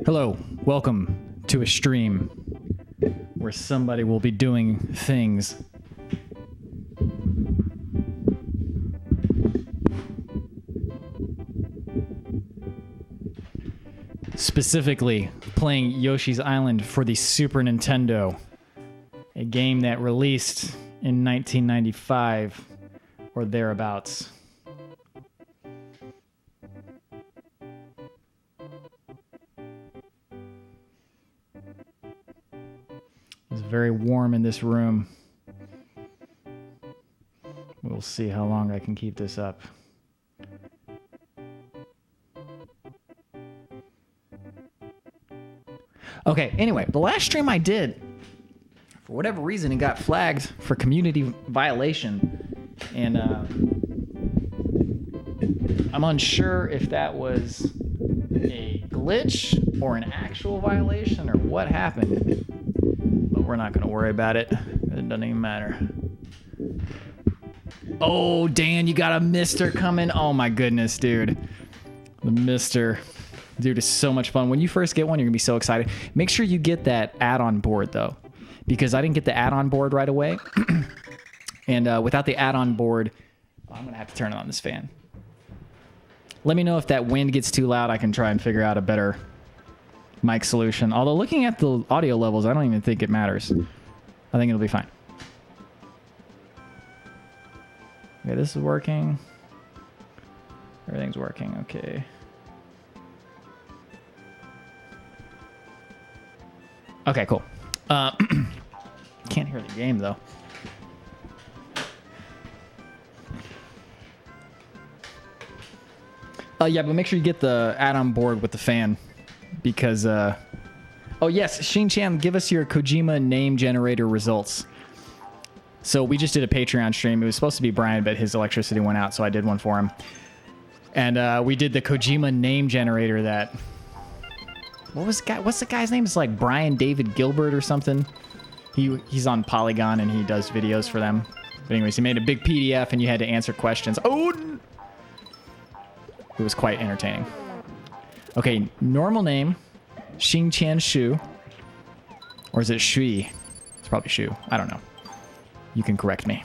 Hello, welcome to a stream where somebody will be doing things. Specifically, playing Yoshi's Island for the Super Nintendo, a game that released in 1995 or thereabouts. It's very warm in this room. We'll see how long I can keep this up. Okay, anyway, the last stream I did, for whatever reason, it got flagged for community violation. And I'm unsure if that was a glitch or an actual violation or what happened. But we're not going to worry about it. It doesn't even matter. Oh, Dan, you got a Mister coming. Oh, my goodness, dude. The Mister. Dude, it's so much fun. When you first get one, you're going to be so excited. Make sure you get that add-on board, though, because I didn't get the add-on board right away. And without the add-on board, I'm going to have to turn on this fan. Let me know if that wind gets too loud. I can try and figure out a better mic solution. Although looking at the audio levels, I don't even think it matters. I think it'll be fine. Okay, this is working. Everything's working. Okay. Okay, cool. Can't hear the game, though. Yeah, but make sure you get the add-on board with the fan. Because, oh yes, Shin-chan, give us your Kojima name generator results. So we just did a Patreon stream. It was supposed to be Brian, but his electricity went out, so I did one for him. And we did the Kojima name generator that... What's the guy's name? It's like Brian David Gilbert or something. He's on Polygon and he does videos for them. But anyways, he made a big PDF and you had to answer questions. Oh! It was quite entertaining. Okay, normal name, Xing-Chan Shu. Or is it Shui? It's probably Shu. I don't know. You can correct me.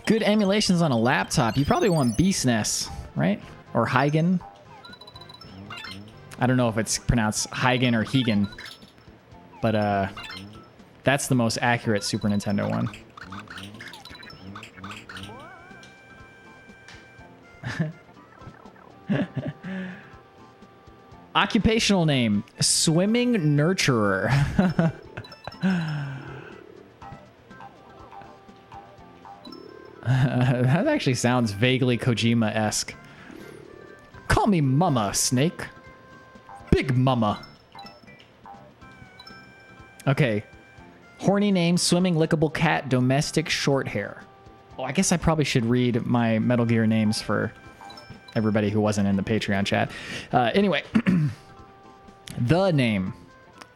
Good emulations on a laptop. You probably want BSNES, right? Or Heigen. I don't know if it's pronounced Heigen or Heigen. But that's the most accurate Super Nintendo one. Occupational name, swimming nurturer. That actually sounds vaguely Kojima-esque. Call me Mama, Snake. Big Mama. Okay. Horny name, swimming lickable cat, domestic short hair. Oh, I guess I probably should read my Metal Gear names for everybody who wasn't in the Patreon chat. Anyway. The name.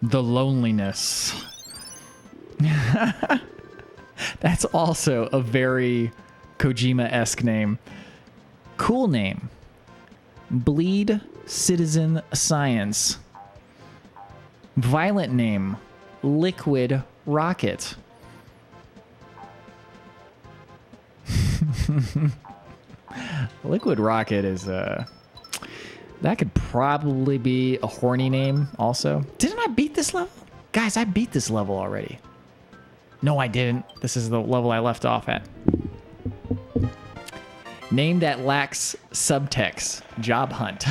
The Loneliness. That's also a very Kojima-esque name. Cool name. Bleed Citizen Science. Violent name. Liquid Rocket. Liquid Rocket is that could probably be a horny name also. Didn't I beat this level? Guys, I beat this level already. No, I didn't. This is the level I left off at. Name that lacks subtext. Job hunt.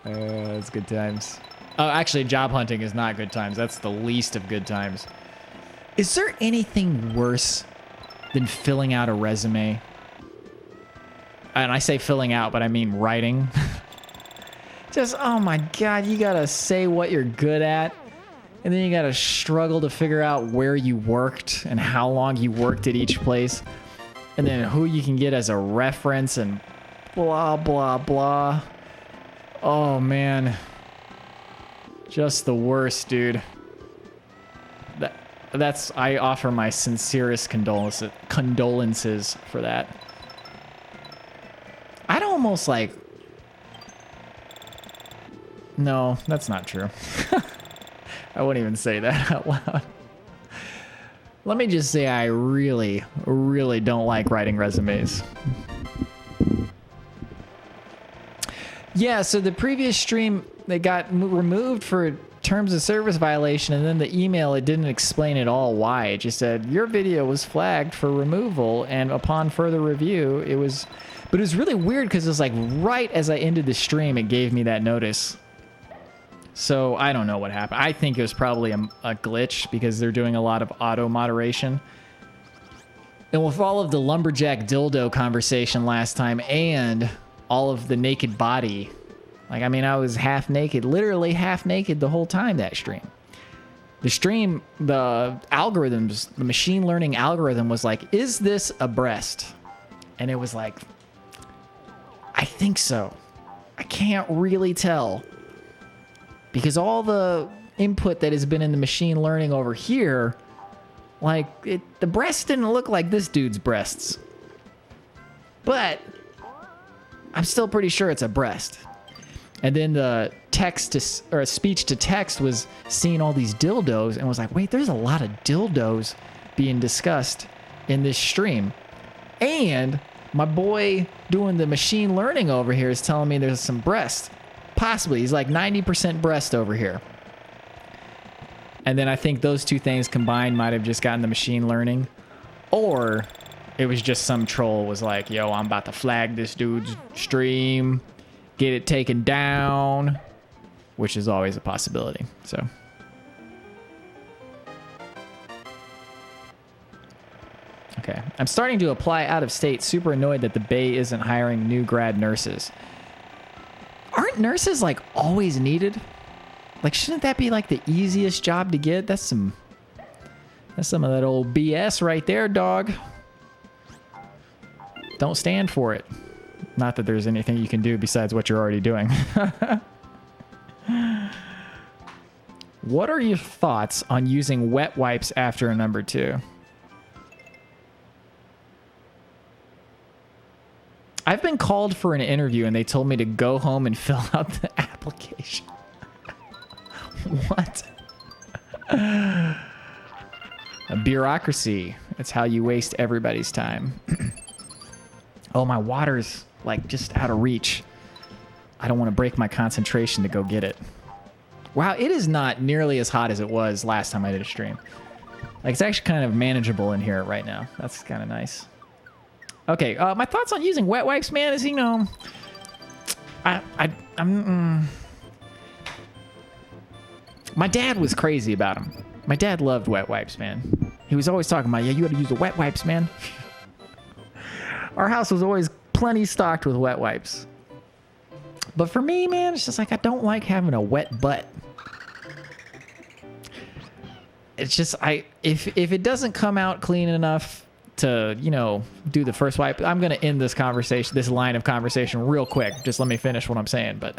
That's good times. Oh, actually, job hunting is not good times. That's the least of good times. Is there anything worse than filling out a resume? And I say filling out, but I mean writing. Just, oh my God, you gotta say what you're good at. And then you gotta struggle to figure out where you worked and how long you worked at each place. And then who you can get as a reference and blah, blah, blah. Oh, man. Just the worst, dude. I offer my sincerest condolences for that. I'd almost like... No, that's not true. I wouldn't even say that out loud. Let me just say I really, really don't like writing resumes. Yeah, so the previous stream, they got removed for terms of service violation, and then the email, it didn't explain at all why. It just said, your video was flagged for removal, and upon further review, it was... But it was really weird because it was like right as I ended the stream, it gave me that notice. So I don't know what happened. I think it was probably a glitch because they're doing a lot of auto moderation. And with all of the lumberjack dildo conversation last time and all of the naked body, like, I mean, I was half naked, literally half naked the whole time that stream. The stream, the algorithms, the machine learning algorithm was like, is this a breast? And it was like, I think so. I can't really tell. Because all the input that has been in the machine learning over here, like, the breast didn't look like this dude's breasts. But I'm still pretty sure it's a breast. And then the text to, or speech to text was seeing all these dildos and was like, wait, there's a lot of dildos being discussed in this stream. And my boy doing the machine learning over here is telling me there's some breast. Possibly. He's like 90% breast over here. And then I think those two things combined might have just gotten the machine learning. Or it was just some troll was like, yo, I'm about to flag this dude's stream. Get it taken down. Which is always a possibility. So. Okay. I'm starting to apply out of state. Super annoyed that the Bay isn't hiring new grad nurses. Aren't nurses like always needed? Like, shouldn't that be like the easiest job to get? That's some of that old BS right there, dog. Don't stand for it. Not that there's anything you can do besides what you're already doing. What are your thoughts on using wet wipes after a number 2? I've been called for an interview and they told me to go home and fill out the application. What? A bureaucracy. It's how you waste everybody's time. Oh, my water's like just out of reach. I don't want to break my concentration to go get it. Wow, it is not nearly as hot as it was last time I did a stream. Like, it's actually kind of manageable in here right now. That's kind of nice. Okay, my thoughts on using wet wipes, man, is, you know, my dad was crazy about them. My dad loved wet wipes, man. He was always talking about, yeah, you got to use the wet wipes, man. Our house was always plenty stocked with wet wipes. But for me, man, it's just like, I don't like having a wet butt. It's just, if it doesn't come out clean enough to, you know, do the first wipe, I'm going to end this conversation, this line of conversation real quick. Just let me finish what I'm saying. But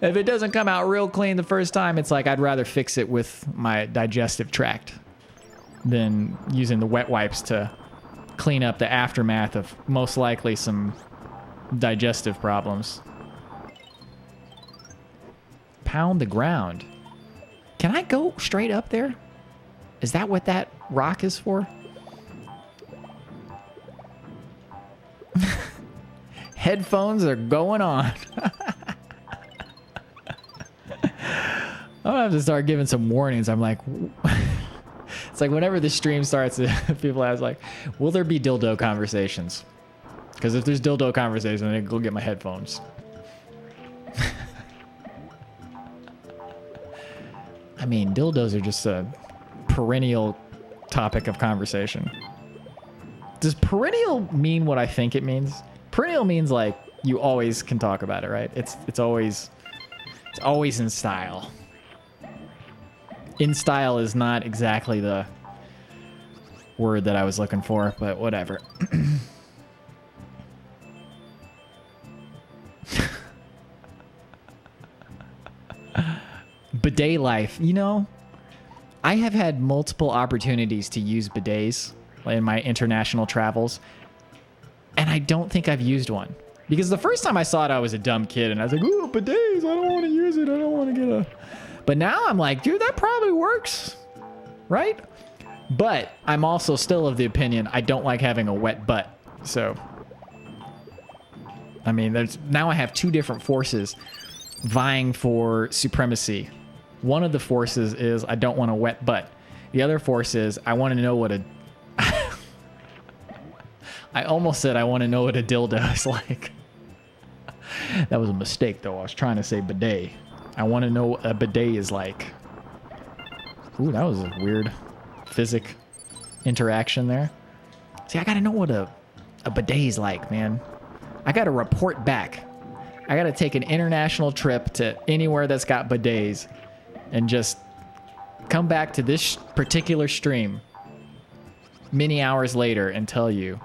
if it doesn't come out real clean the first time, it's like I'd rather fix it with my digestive tract than using the wet wipes to clean up the aftermath of most likely some digestive problems. Pound the ground. Can I go straight up there? Is that what that rock is for? Headphones are going on. I'm gonna have to start giving some warnings. I'm like, it's like whenever the stream starts, people ask like, will there be dildo conversations? Because if there's dildo conversation, then I go get my headphones. I mean, dildos are just a perennial topic of conversation. Does perennial mean what I think it means? Perennial means like you always can talk about it, right? It's always in style. In style is not exactly the word that I was looking for, but whatever. Bidet life. You know, I have had multiple opportunities to use bidets in my international travels. And I don't think I've used one. Because the first time I saw it, I was a dumb kid. And I was like, ooh, bidets, I don't want to use it. I don't want to get a... But now I'm like, dude, that probably works. Right? But I'm also still of the opinion I don't like having a wet butt. So, I mean, now I have two different forces vying for supremacy. One of the forces is I don't want a wet butt. The other force is I want to know what a... I almost said I want to know what a dildo is like. That was a mistake, though. I was trying to say bidet. I want to know what a bidet is like. Ooh, that was a weird physic interaction there. See, I got to know what a bidet is like, man. I got to report back. I got to take an international trip to anywhere that's got bidets and just come back to this particular stream many hours later and tell you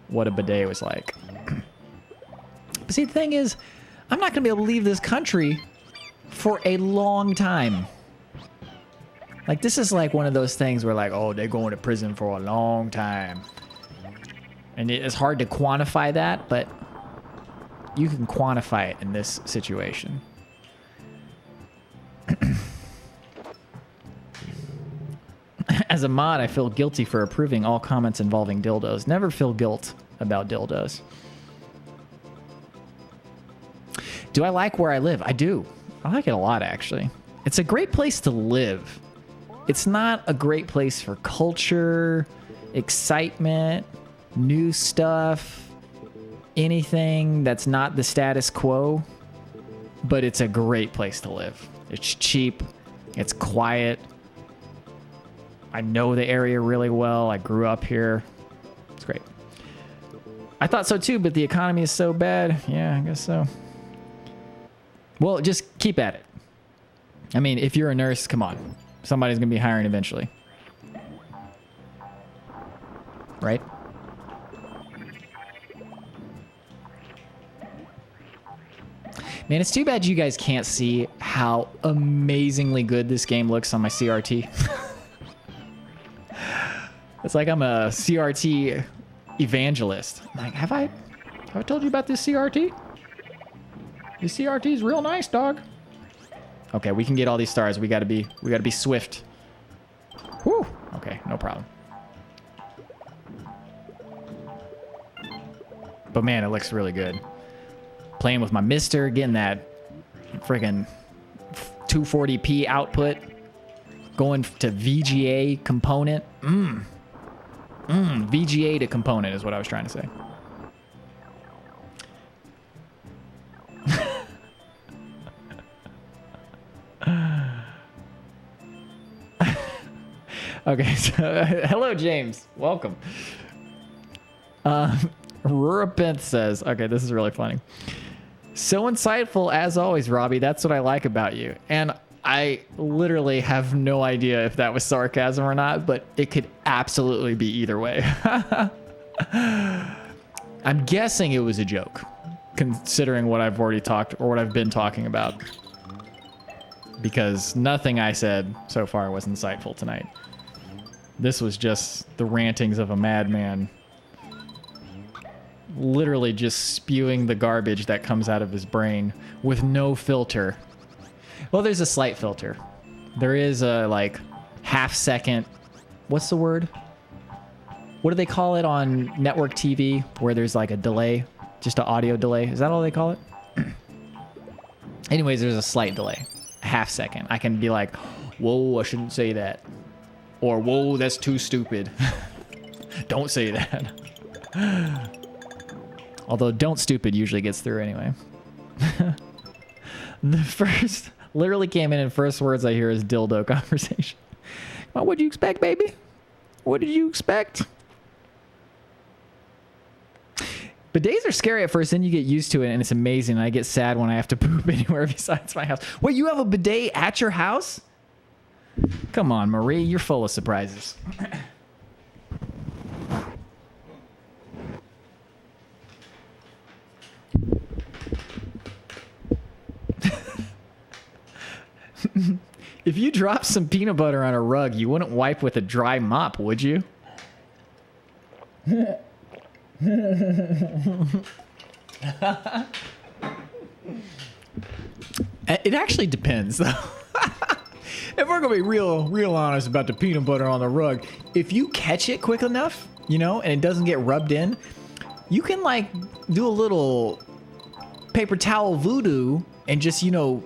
what a bidet was like. But see, the thing is, I'm not going to be able to leave this country for a long time. Like, this is like one of those things where like, oh, they're going to prison for a long time. And it's hard to quantify that, but you can quantify it in this situation. As a mod, I feel guilty for approving all comments involving dildos. Never feel guilt about dildos. Do I like where I live? I do. I like it a lot, actually. It's a great place to live. It's not a great place for culture, excitement, new stuff, anything that's not the status quo, but it's a great place to live. It's cheap. It's quiet. I know the area really well. I grew up here. It's great. I thought so too, but the economy is so bad. Yeah, I guess so. Well, just keep at it. I mean, if you're a nurse, come on. Somebody's going to be hiring eventually. Right? Man, it's too bad you guys can't see how amazingly good this game looks on my CRT. It's like I'm a CRT evangelist. I'm like, have I told you about this CRT? This CRT is real nice, dog. Okay, we can get all these stars. We gotta be swift. Whew. Okay, no problem. But man, it looks really good. Playing with my mister, getting that friggin' 240p output, going to VGA component. VGA to component is what I was trying to say. Okay, so hello, James. Welcome. Rurapinth says, okay, this is really funny. So insightful as always, Robby. That's what I like about you. And I literally have no idea if that was sarcasm or not, but it could absolutely be either way. I'm guessing it was a joke, considering what I've already talked or what I've been talking about. Because nothing I said so far was insightful tonight. This was just the rantings of a madman. Literally just spewing the garbage that comes out of his brain with no filter. Well, there's a slight filter. There is a, like, half-second... What's the word? What do they call it on network TV where there's, like, a delay? Just an audio delay? Is that all they call it? Anyways, there's a slight delay. A half-second. I can be like, whoa, I shouldn't say that. Or, whoa, that's too stupid. Don't say that. Although, don't stupid usually gets through anyway. The first... Literally came in and first words I hear is dildo conversation. Well, what did you expect, baby? What did you expect? Bidets are scary at first, then you get used to it, and it's amazing. And I get sad when I have to poop anywhere besides my house. Wait, you have a bidet at your house? Come on, Marie, you're full of surprises. If you dropped some peanut butter on a rug, you wouldn't wipe with a dry mop, would you? It actually depends, though. If we're gonna be real honest about the peanut butter on the rug, if you catch it quick enough, you know, and it doesn't get rubbed in, you can like do a little paper towel voodoo and just, you know,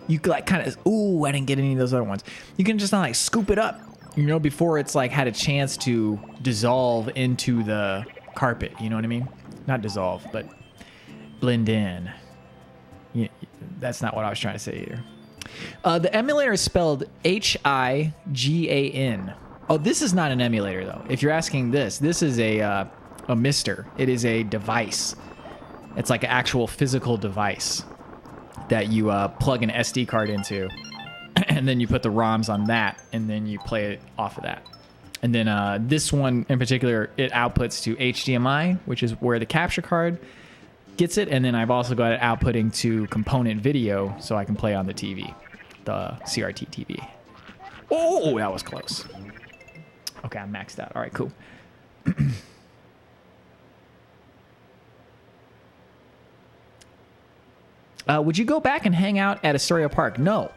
you could like kind of, ooh, I didn't get any of those other ones. You can just like scoop it up, you know, before it's like had a chance to dissolve into the carpet. You know what I mean? Not dissolve, but blend in. Yeah, that's not what I was trying to say either. The emulator is spelled Higan. Oh, this is not an emulator though. If you're asking this is a mister. It is a device. It's like an actual physical device that you plug an SD card into, and then you put the ROMs on that, and then you play it off of that. And then this one in particular, it outputs to HDMI, which is where the capture card gets it, and then I've also got it outputting to component video so I can play on the TV, the CRT TV. Oh, that was close. Okay, I'm maxed out. All right, cool. Would you go back and hang out at Astoria Park? No.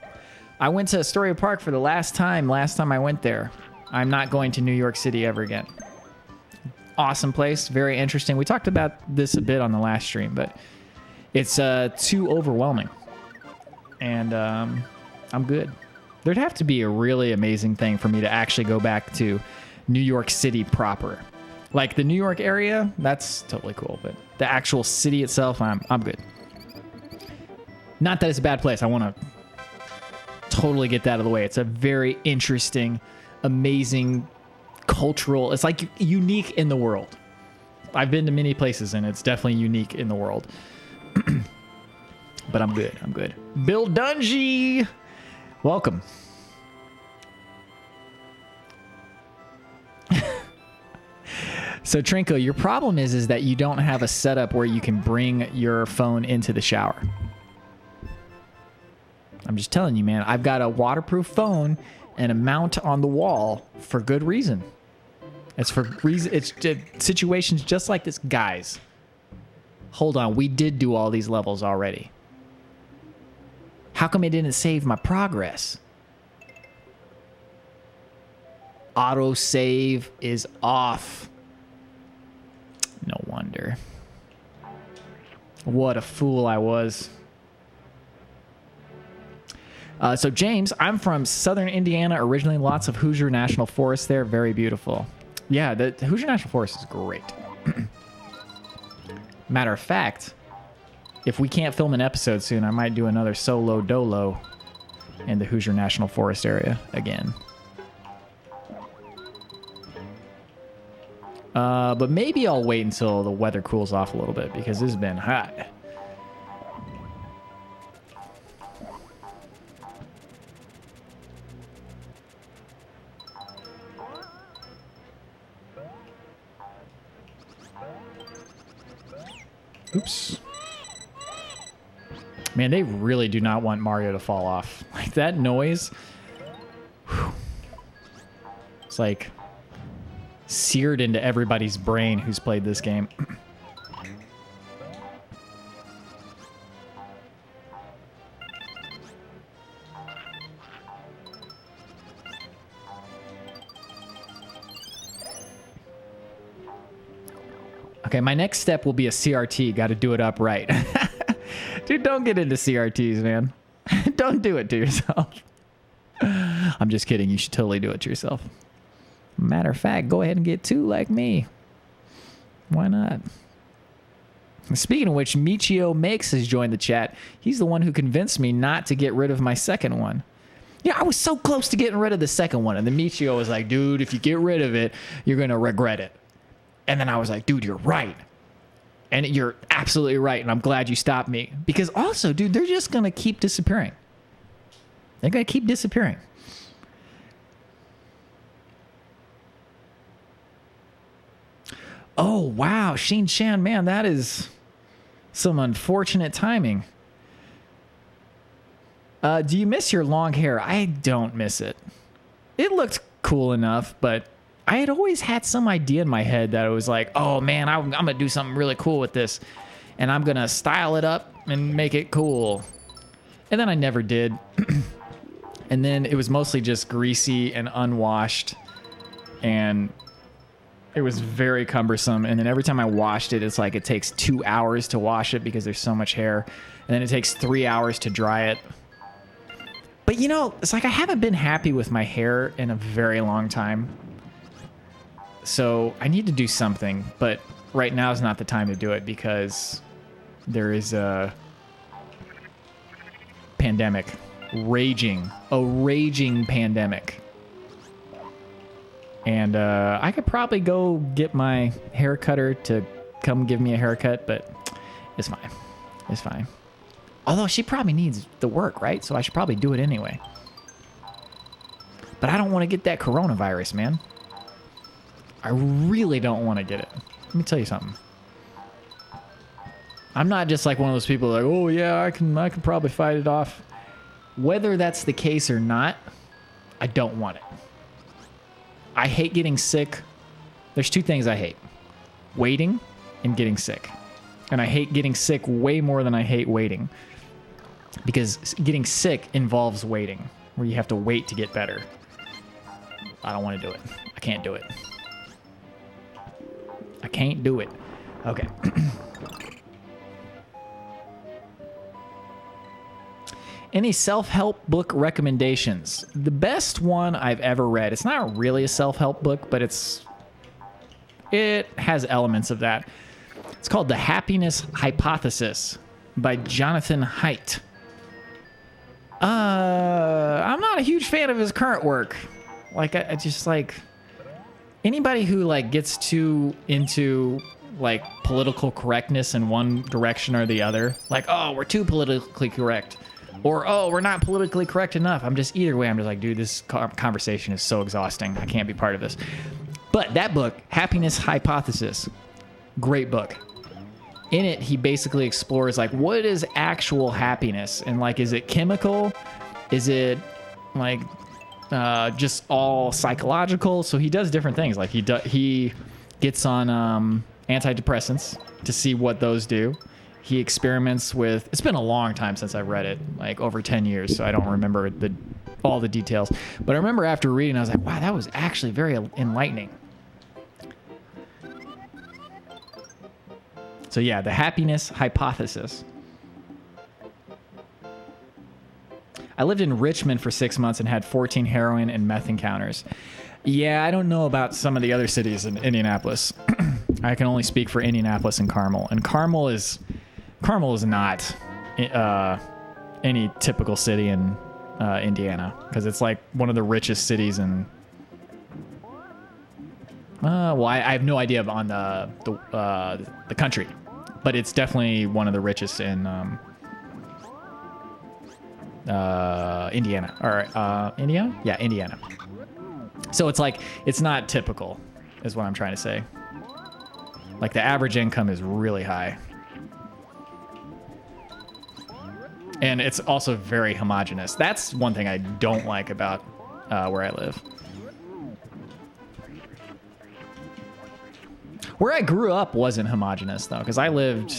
I went to Astoria Park for the last time I went there. I'm not going to New York City ever again. Awesome place, very interesting. We talked about this a bit on the last stream, but it's too overwhelming. And I'm good. There'd have to be a really amazing thing for me to actually go back to New York City proper. Like the New York area, that's totally cool, but the actual city itself, I'm good. Not that it's a bad place. I want to totally get that out of the way. It's a very interesting, amazing cultural, it's like unique in the world. I've been to many places and it's definitely unique in the world. But I'm good. Bill Dungy, welcome. So Trinko, your problem is that you don't have a setup where you can bring your phone into the shower. I'm just telling you, man, I've got a waterproof phone and a mount on the wall for good reason. It's for reason. It's situations just like this, guys. Hold on, we did do all these levels already. How come it didn't save my progress? Auto save is off. No wonder. What a fool I was. So James, I'm from Southern Indiana originally. Lots of Hoosier National Forest there. Very beautiful. Yeah, the Hoosier National Forest is great. Matter of fact, if we can't film an episode soon, I might do another solo dolo in the Hoosier National Forest area again. But maybe I'll wait until the weather cools off a little bit because this has been hot. Oops. Man, they really do not want Mario to fall off. Like that noise. Whew. It's like seared into everybody's brain who's played this game. Okay, my next step will be a CRT. Got to do it up right. Dude, don't get into CRTs, man. Don't do it to yourself. I'm just kidding. You should totally do it to yourself. Matter of fact, go ahead and get two like me. Why not? Speaking of which, Michio Makes has joined the chat. He's the one who convinced me not to get rid of my second one. Yeah, I was so close to getting rid of the second one. And then Michio was like, dude, if you get rid of it, you're going to regret it. And then I was like, dude, you're right. And you're absolutely right. And I'm glad you stopped me. Because also, dude, they're just going to keep disappearing. They're going to keep disappearing. Oh, wow. Sheen Chan, man, that is some unfortunate timing. Do you miss your long hair? I don't miss it. It looked cool enough, but I had always had some idea in my head that it was like, oh man, I'm going to do something really cool with this. And I'm going to style it up and make it cool. And then I never did. And then it was mostly just greasy and unwashed. And it was very cumbersome. And then every time I washed it, it's like it takes 2 hours to wash it because there's so much hair. And then it takes 3 hours to dry it. But you know, it's like I haven't been happy with my hair in a very long time. So I need to do something. But right now is not the time to do it because there is a pandemic. A raging pandemic. And I could probably go get my hair cutter to come give me a haircut, but it's fine. It's fine. Although she probably needs the work, right? So I should probably do it anyway. But I don't want to get that coronavirus, man. I really don't want to get it. Let me tell you something. I'm not just like one of those people like, oh yeah, I can probably fight it off. Whether that's the case or not, I don't want it. I hate getting sick. There's two things I hate. Waiting and getting sick. And I hate getting sick way more than I hate waiting. Because getting sick involves waiting, where you have to wait to get better. I don't want to do it. I can't do it. I can't do it. Okay. Any self-help book recommendations? The best one I've ever read. It's not really a self-help book, but it has elements of that. It's called The Happiness Hypothesis by Jonathan Haidt. I'm not a huge fan of his current work. Like, I just like anybody who like gets too into like political correctness in one direction or the other. Like, oh, we're too politically correct. Or, oh, we're not politically correct enough. Either way, I'm just like, dude, this conversation is so exhausting. I can't be part of this. But that book, Happiness Hypothesis, great book. In it, he basically explores, like, what is actual happiness? And, like, is it chemical? Is it, like, just all psychological? So he does different things. Like, he gets on antidepressants to see what those do. He experiments with, it's been a long time since I've read it, like over 10 years, so I don't remember all the details. But I remember after reading, I was like, wow, that was actually very enlightening. So yeah, The Happiness Hypothesis. I lived in Richmond for 6 months and had 14 heroin and meth encounters. Yeah, I don't know about some of the other cities in Indianapolis. I can only speak for Indianapolis and Carmel. And Carmel is not any typical city in Indiana, because it's like one of the richest cities in. Well, I have no idea on the country, but it's definitely one of the richest in Indiana or Indiana. Yeah, Indiana. So it's like it's not typical, is what I'm trying to say. Like the average income is really high. And it's also very homogenous. That's one thing I don't like about where I live. Where I grew up wasn't homogenous, though, because I lived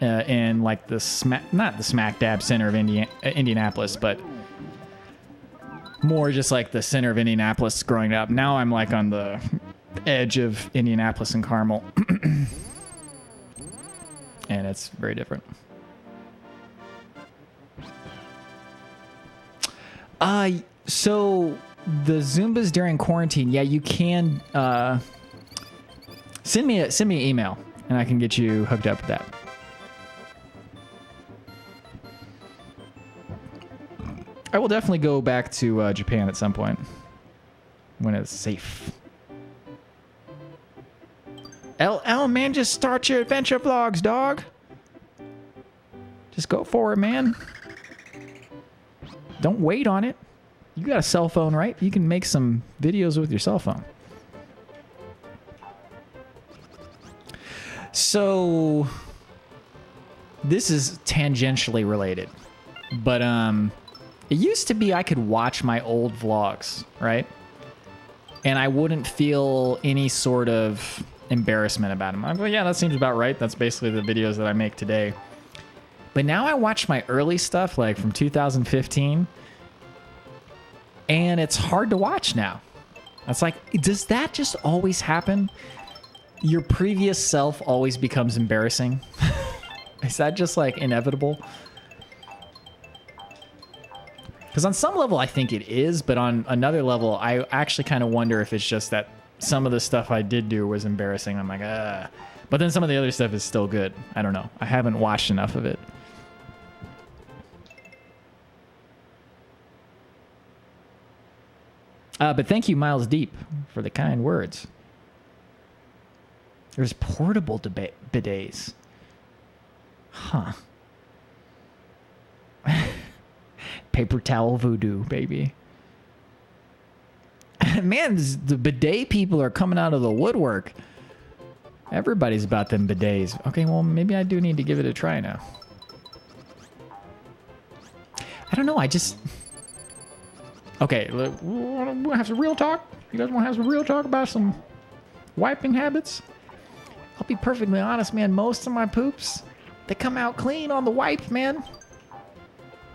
in like not the smack dab center of Indianapolis, but more just like the center of Indianapolis growing up. Now I'm like on the edge of Indianapolis and Carmel. And it's very different. So the Zumbas during quarantine, yeah, you can send me an email and I can get you hooked up with that. I will definitely go back to Japan at some point when it's safe. LL, man, just start your adventure vlogs, dog. Just go for it, man. Don't wait on it. You got a cell phone, right? You can make some videos with your cell phone. So this is tangentially related, but it used to be I could watch my old vlogs, right? and I wouldn't feel any sort of embarrassment about them. I'm like, yeah, that seems about right. That's basically the videos that I make today. But now I watch my early stuff, like from 2015, and it's hard to watch now. It's like, does that just always happen? Your previous self always becomes embarrassing? Is that just like inevitable? Because on some level, I think it is, but on another level, I actually kind of wonder if it's just that some of the stuff I did do was embarrassing. I'm like, but then some of the other stuff is still good. I don't know. I haven't watched enough of it. But thank you, Miles Deep, for the kind words. There's portable bidets. Huh. Paper towel voodoo, baby. Man, the bidet people are coming out of the woodwork. Everybody's about them bidets. Okay, well, maybe I do need to give it a try now. I don't know, I just... Okay, we'll have some real talk. You guys want to have some real talk about some wiping habits? I'll be perfectly honest, man. Most of my poops, they come out clean on the wipe, man.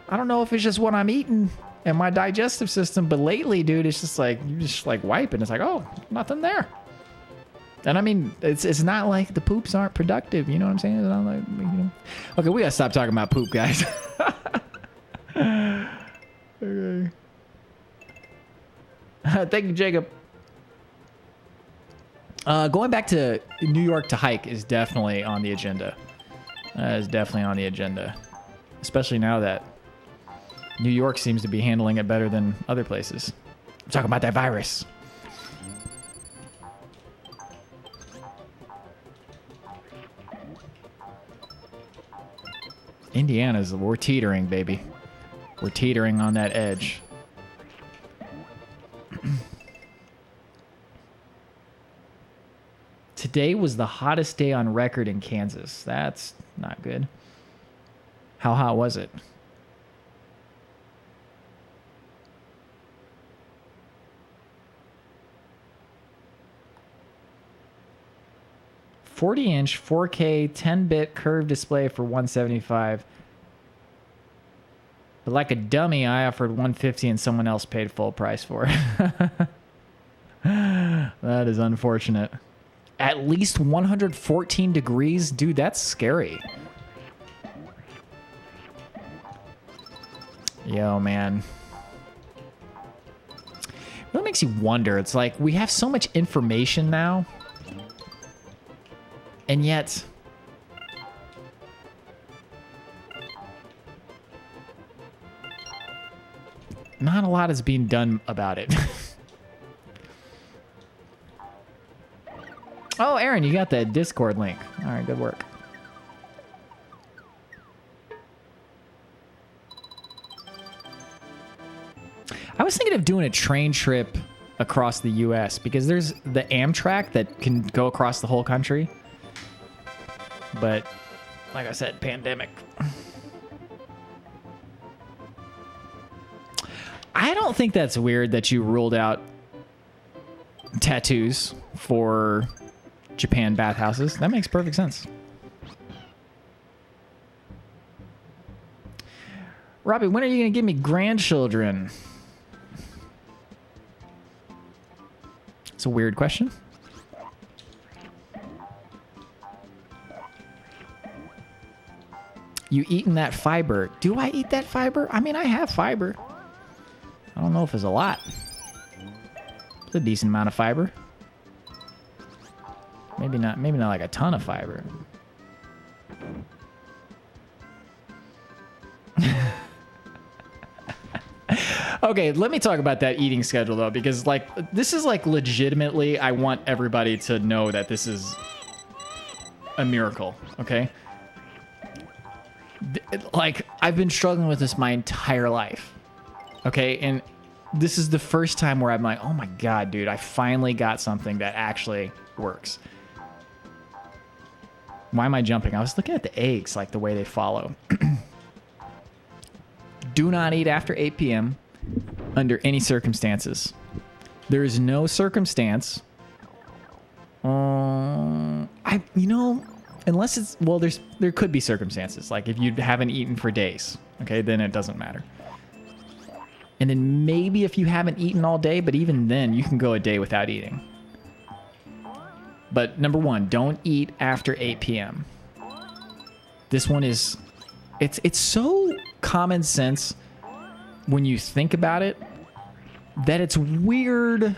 I don't know if it's just what I'm eating and my digestive system, but lately, dude, it's just like, you just like wipe and it's like, oh, nothing there. And I mean, it's not like the poops aren't productive. You know what I'm saying? It's not like, you know. Okay, we gotta stop talking about poop, guys. Okay. Thank you, Jacob. Going back to New York to hike is definitely on the agenda. Is definitely on the agenda. Especially now that New York seems to be handling it better than other places. I'm talking about that virus. Indiana's, we're teetering, baby. We're teetering on that edge. Today was the hottest day on record in Kansas. That's not good. How hot was it? $40-inch 4K 10-bit curved display for $175. But like a dummy, I offered $150 and someone else paid full price for it. That is unfortunate. At least 114 degrees? Dude, that's scary. Yo, man. What makes you wonder? It's like we have so much information now. And yet... not a lot is being done about it. Oh, Aaron, you got that Discord link. All right, good work. I was thinking of doing a train trip across the U.S. because there's the Amtrak that can go across the whole country. But, like I said, pandemic. I don't think that's weird that you ruled out tattoos for Japan bathhouses. That makes perfect sense. Robby, when are you going to give me grandchildren? It's a weird question. You eating that fiber? Do I eat that fiber? I mean, I have fiber. I don't know if it's a lot. It's a decent amount of fiber. Maybe not like a ton of fiber. Okay, let me talk about that eating schedule though, because like this is like legitimately, I want everybody to know that this is a miracle, okay? Like I've been struggling with this my entire life. Okay, and this is the first time where I'm like, oh my God, dude, I finally got something that actually works. Why am I jumping? I was looking at the eggs, like the way they follow. Do not eat after 8 p.m. under any circumstances. There is no circumstance. Unless it's, well, there could be circumstances. Like if you haven't eaten for days, okay, then it doesn't matter. And then maybe if you haven't eaten all day, but even then you can go a day without eating. But number one, don't eat after 8 p.m. This one is, it's so common sense when you think about it that it's weird.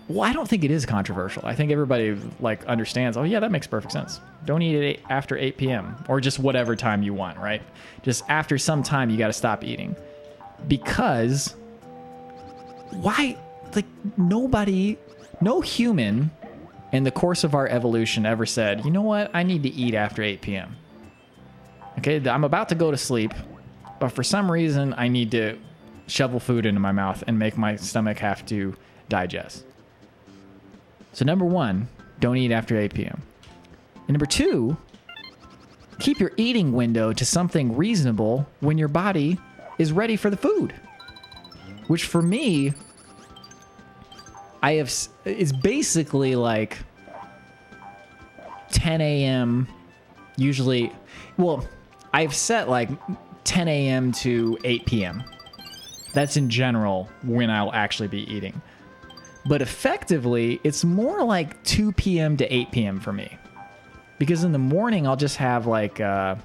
Well, I don't think it is controversial. I think everybody like understands, oh yeah, that makes perfect sense. Don't eat it after 8 p.m. or just whatever time you want, right? Just after some time, you got to stop eating. Because why, like nobody, no human in the course of our evolution ever said, you know what, I need to eat after 8 p.m. Okay, I'm about to go to sleep, but for some reason I need to shovel food into my mouth and make my stomach have to digest. So number one, don't eat after 8 p.m. And number two, keep your eating window to something reasonable when your body is ready for the food. Which for me, it's basically like 10 a.m. usually. Well, I've set like 10 a.m. to 8 p.m. That's in general when I'll actually be eating. But effectively, it's more like 2 p.m. to 8 p.m. for me. Because in the morning, I'll just have like, I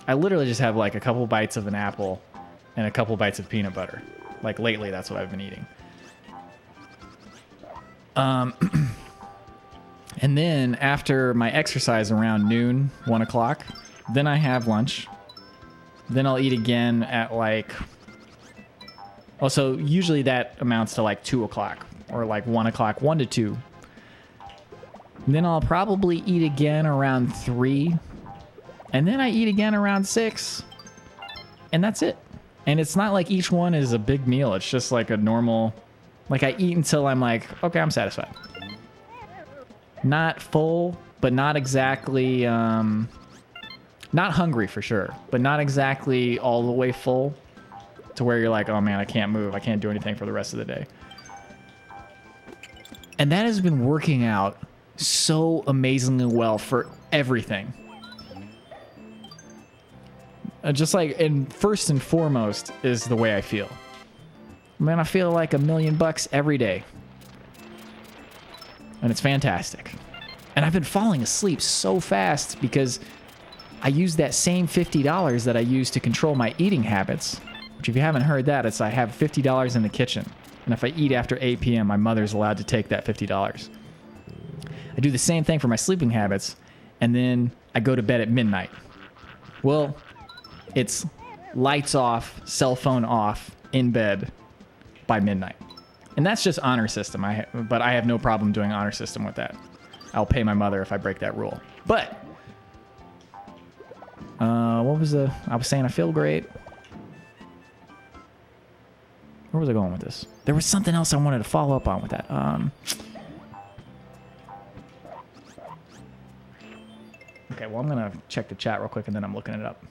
literally just have like a couple bites of an apple and a couple bites of peanut butter. Like lately, that's what I've been eating. And then after my exercise around noon, 1 o'clock, then I have lunch. Then I'll eat again at like, also usually that amounts to like 2 o'clock or like 1 o'clock, 1 to 2. Then I'll probably eat again around 3. And then I eat again around 6. And that's it. And it's not like each one is a big meal. It's just like a normal, like I eat until I'm like, okay, I'm satisfied. Not full, but not exactly, not hungry for sure, but not exactly all the way full to where you're like, oh man, I can't move. I can't do anything for the rest of the day. And that has been working out so amazingly well for everything. Just like, and first and foremost is the way I feel. Man, I feel like $1,000,000 every day. And it's fantastic. And I've been falling asleep so fast because I use that same $50 that I use to control my eating habits. Which if you haven't heard that, it's I have $50 in the kitchen. And if I eat after 8 p.m., my mother's allowed to take that $50. I do the same thing for my sleeping habits. And then I go to bed at midnight. Well, it's lights off, cell phone off, in bed by midnight. And that's just honor system. But I have no problem doing honor system with that. I'll pay my mother if I break that rule. But what was I was saying I feel great. Where was I going with this? There was something else I wanted to follow up on with that. Okay, well, I'm going to check the chat real quick and then I'm looking it up.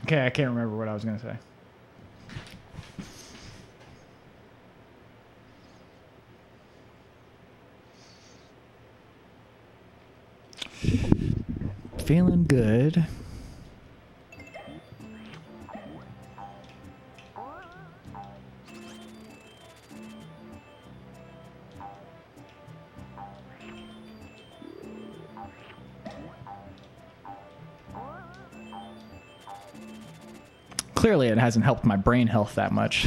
Okay, I can't remember what I was going to say. Feeling good. Clearly, it hasn't helped my brain health that much.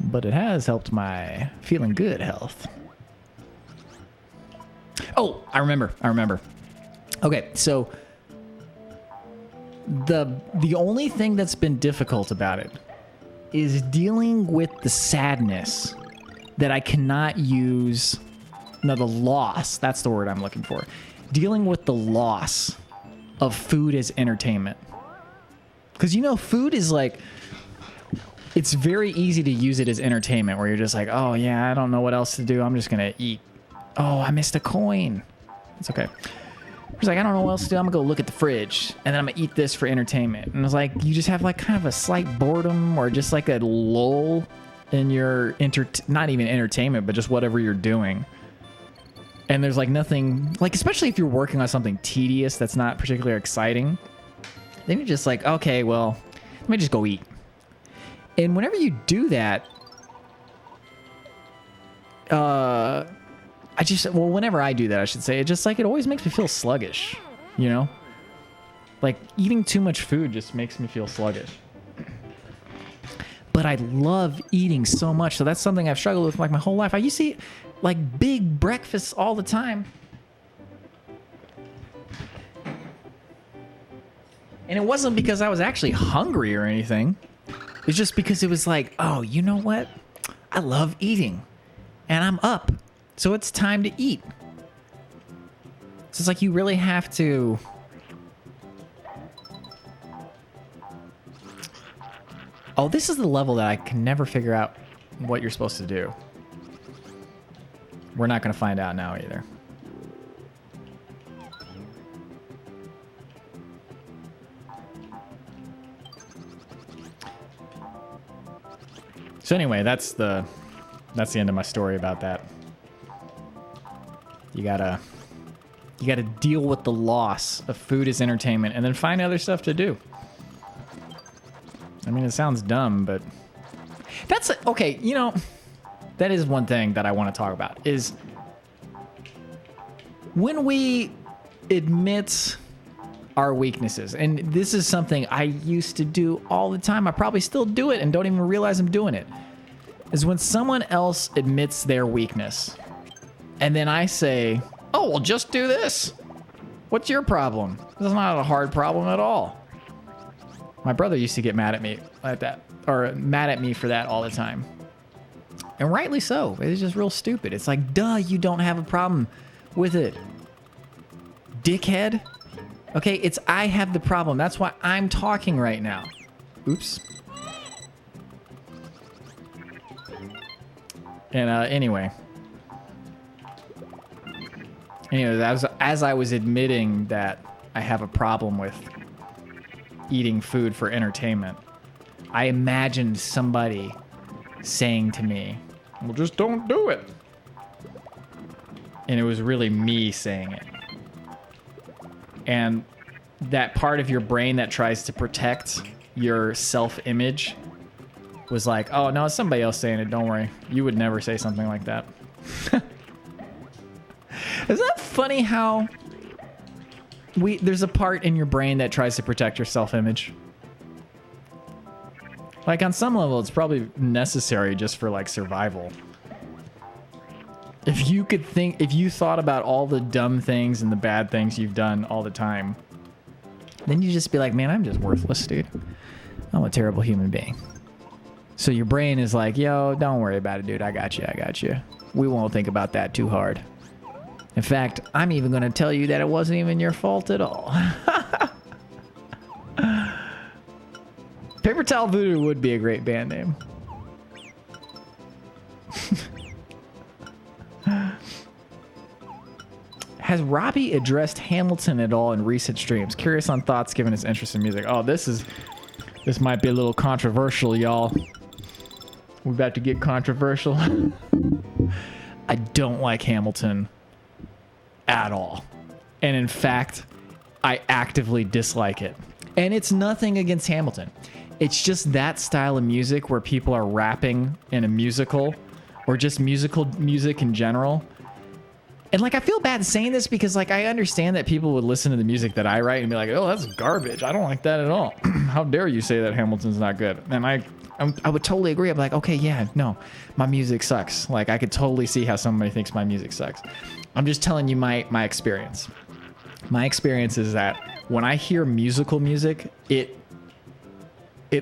but it has helped my feeling good health. Oh, I remember. Okay, so the only thing that's been difficult about it is dealing with the sadness that I cannot use. No, the loss. That's the word I'm looking for. Dealing with the loss of food as entertainment. Because, you know, food is like, it's very easy to use it as entertainment where you're just like, oh, yeah, I don't know what else to do. I'm just going to eat. Oh, I missed a coin. It's okay. It's like, I don't know what else to do. I'm going to go look at the fridge, and then I'm going to eat this for entertainment. And it's like, you just have like kind of a slight boredom or just like a lull in your, not even entertainment, but just whatever you're doing. And there's like nothing, like, especially if you're working on something tedious that's not particularly exciting, then you're just like, okay, well, let me just go eat. And whenever you do that, whenever I do that, I should say, it always makes me feel sluggish, you know? Like, eating too much food just makes me feel sluggish. But I love eating so much, so that's something I've struggled with like my whole life. I used to eat like big breakfasts all the time. And it wasn't because I was actually hungry or anything. It's just because it was like, oh, you know what? I love eating. And I'm up. So it's time to eat. So it's like you really have to... Oh, this is the level that I can never figure out what you're supposed to do. We're not going to find out now either. So anyway, that's the end of my story about that. You gotta deal with the loss of food as entertainment and then find other stuff to do. I mean, it sounds dumb, but that's okay. You know, that is one thing that I want to talk about is when we admit our weaknesses. And this is something I used to do all the time. I probably still do it and don't even realize I'm doing it. Is when someone else admits their weakness. And then I say, oh, well, just do this. What's your problem? This is not a hard problem at all. My brother used to get mad at me like that, or mad at me for that all the time. And rightly so. It's just real stupid. It's like, duh, you don't have a problem with it. Dickhead. Okay, it's I have the problem. That's why I'm talking right now. Oops. And anyway, as I was admitting that I have a problem with eating food for entertainment, I imagined somebody saying to me, well, just don't do it. And it was really me saying it. And that part of your brain that tries to protect your self-image was like, oh, no, it's somebody else saying it. Don't worry. You would never say something like that. Isn't that funny how there's a part in your brain that tries to protect your self-image? Like, on some level, it's probably necessary just for, like, survival. If you thought about all the dumb things and the bad things you've done all the time, then you just be like, man, I'm just worthless, dude. I'm a terrible human being. So your brain is like, yo, don't worry about it, dude. I got you. We won't think about that too hard. In fact, I'm even going to tell you that it wasn't even your fault at all. Paper Towel Voodoo would be a great band name. Has Robby addressed Hamilton at all in recent streams? Curious on thoughts given his interest in music. Oh, this might be a little controversial, y'all. We're about to get controversial. I don't like Hamilton at all. And in fact, I actively dislike it. And it's nothing against Hamilton. It's just that style of music where people are rapping in a musical or just musical music in general. And like, I feel bad saying this because like, I understand that people would listen to the music that I write and be like, oh, that's garbage. I don't like that at all. How dare you say that Hamilton's not good? And I would totally agree. I'm like, okay, yeah, no, my music sucks. Like, I could totally see how somebody thinks my music sucks. I'm just telling you my experience. My experience is that when I hear musical music, it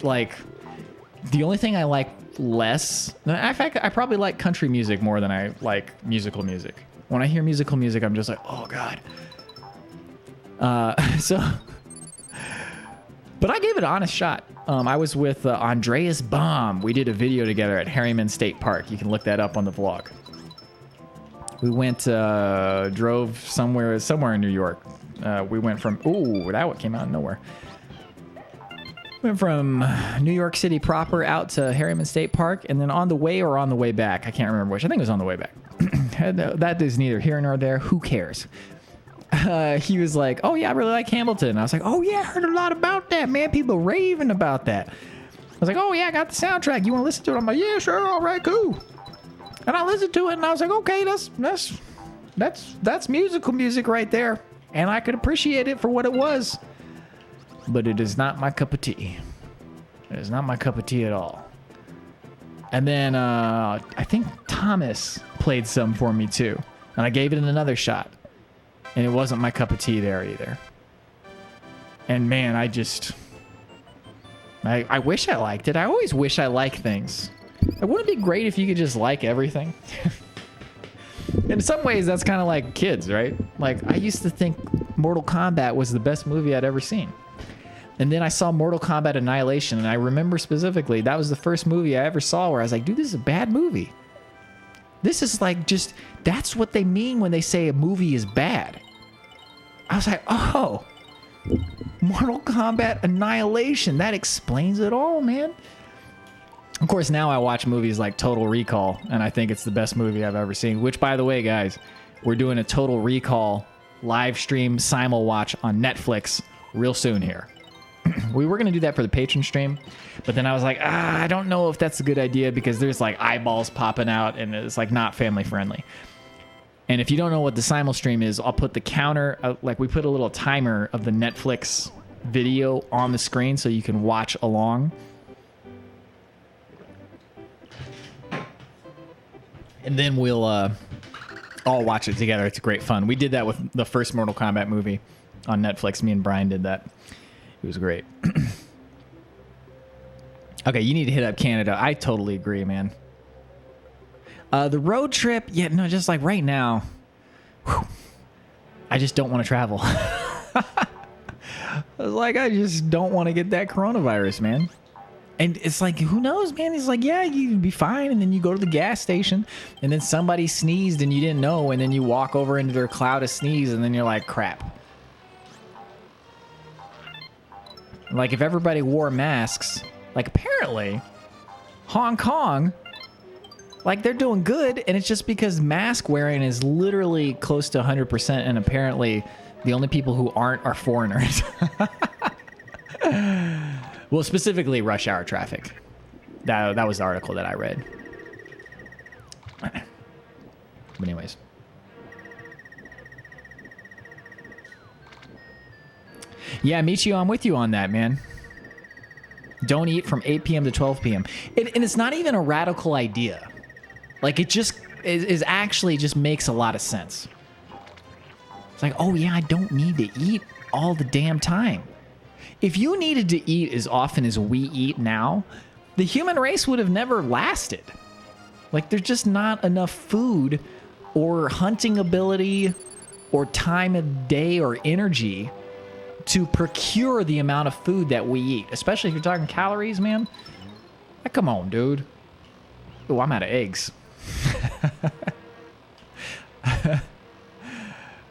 like, the only thing I like less, in fact, I probably like country music more than I like musical music. When I hear musical music, I'm just like, oh God. But I gave it an honest shot. I was with Andreas Baum. We did a video together at Harriman State Park. You can look that up on the vlog. We went, drove somewhere in New York. We went from, that one came out of nowhere. Went from New York City proper out to Harriman State Park, and then on the way back, I can't remember which. I think it was on the way back. That is neither here nor there. Who cares? He was like, oh yeah, I really like Hamilton. I was like, oh yeah, I heard a lot about that, man. People raving about that. I was like, oh yeah, I got the soundtrack. You want to listen to it? I'm like, yeah, sure, all right, cool. And I listened to it, and I was like, okay, that's musical music right there, and I could appreciate it for what it was. But it is not my cup of tea. It is not my cup of tea at all. And then I think Thomas played some for me too, and I gave it another shot, and it wasn't my cup of tea there either. And man, I wish I liked it. I always wish I like things. It wouldn't be great if you could just like everything. In some ways, that's kind of like kids, right? Like, I used to think Mortal Kombat was the best movie I'd ever seen. And then I saw Mortal Kombat Annihilation, and I remember specifically, that was the first movie I ever saw where I was like, dude, this is a bad movie. This is like just, that's what they mean when they say a movie is bad. I was like, oh, Mortal Kombat Annihilation. That explains it all, man. Of course, now I watch movies like Total Recall, and I think it's the best movie I've ever seen, which, by the way, guys, we're doing a Total Recall live stream simul watch on Netflix real soon here. We were going to do that for the patron stream, but then I was like, I don't know if that's a good idea because there's like eyeballs popping out and it's like not family friendly. And if you don't know what the simul stream is, I'll put the counter, like we put a little timer of the Netflix video on the screen so you can watch along. And then we'll all watch it together. It's great fun. We did that with the first Mortal Kombat movie on Netflix. Me and Brian did that. It was great. Okay, you need to hit up Canada. I totally agree, man. The road trip, yeah, no, just like right now, I just don't want to travel. I was like, I just don't want to get that coronavirus, man. And it's like, who knows, man? He's like, yeah, you'd be fine. And then you go to the gas station, and then somebody sneezed and you didn't know, and then you walk over into their cloud of sneeze, and then you're like, crap. Like, if everybody wore masks, like, apparently, Hong Kong, like, they're doing good, and it's just because mask wearing is literally close to 100%, and apparently the only people who aren't are foreigners. Well, specifically rush hour traffic. That was the article that I read. But anyways. Yeah, Michio, I'm with you on that, man. Don't eat from 8 p.m. to 12 p.m. And it's not even a radical idea. Like, it just is actually just makes a lot of sense. It's like, oh, yeah, I don't need to eat all the damn time. If you needed to eat as often as we eat now, the human race would have never lasted. Like, there's just not enough food or hunting ability or time of day or energy to procure the amount of food that we eat, especially if you're talking calories, man. Like, come on, dude. Oh, I'm out of eggs.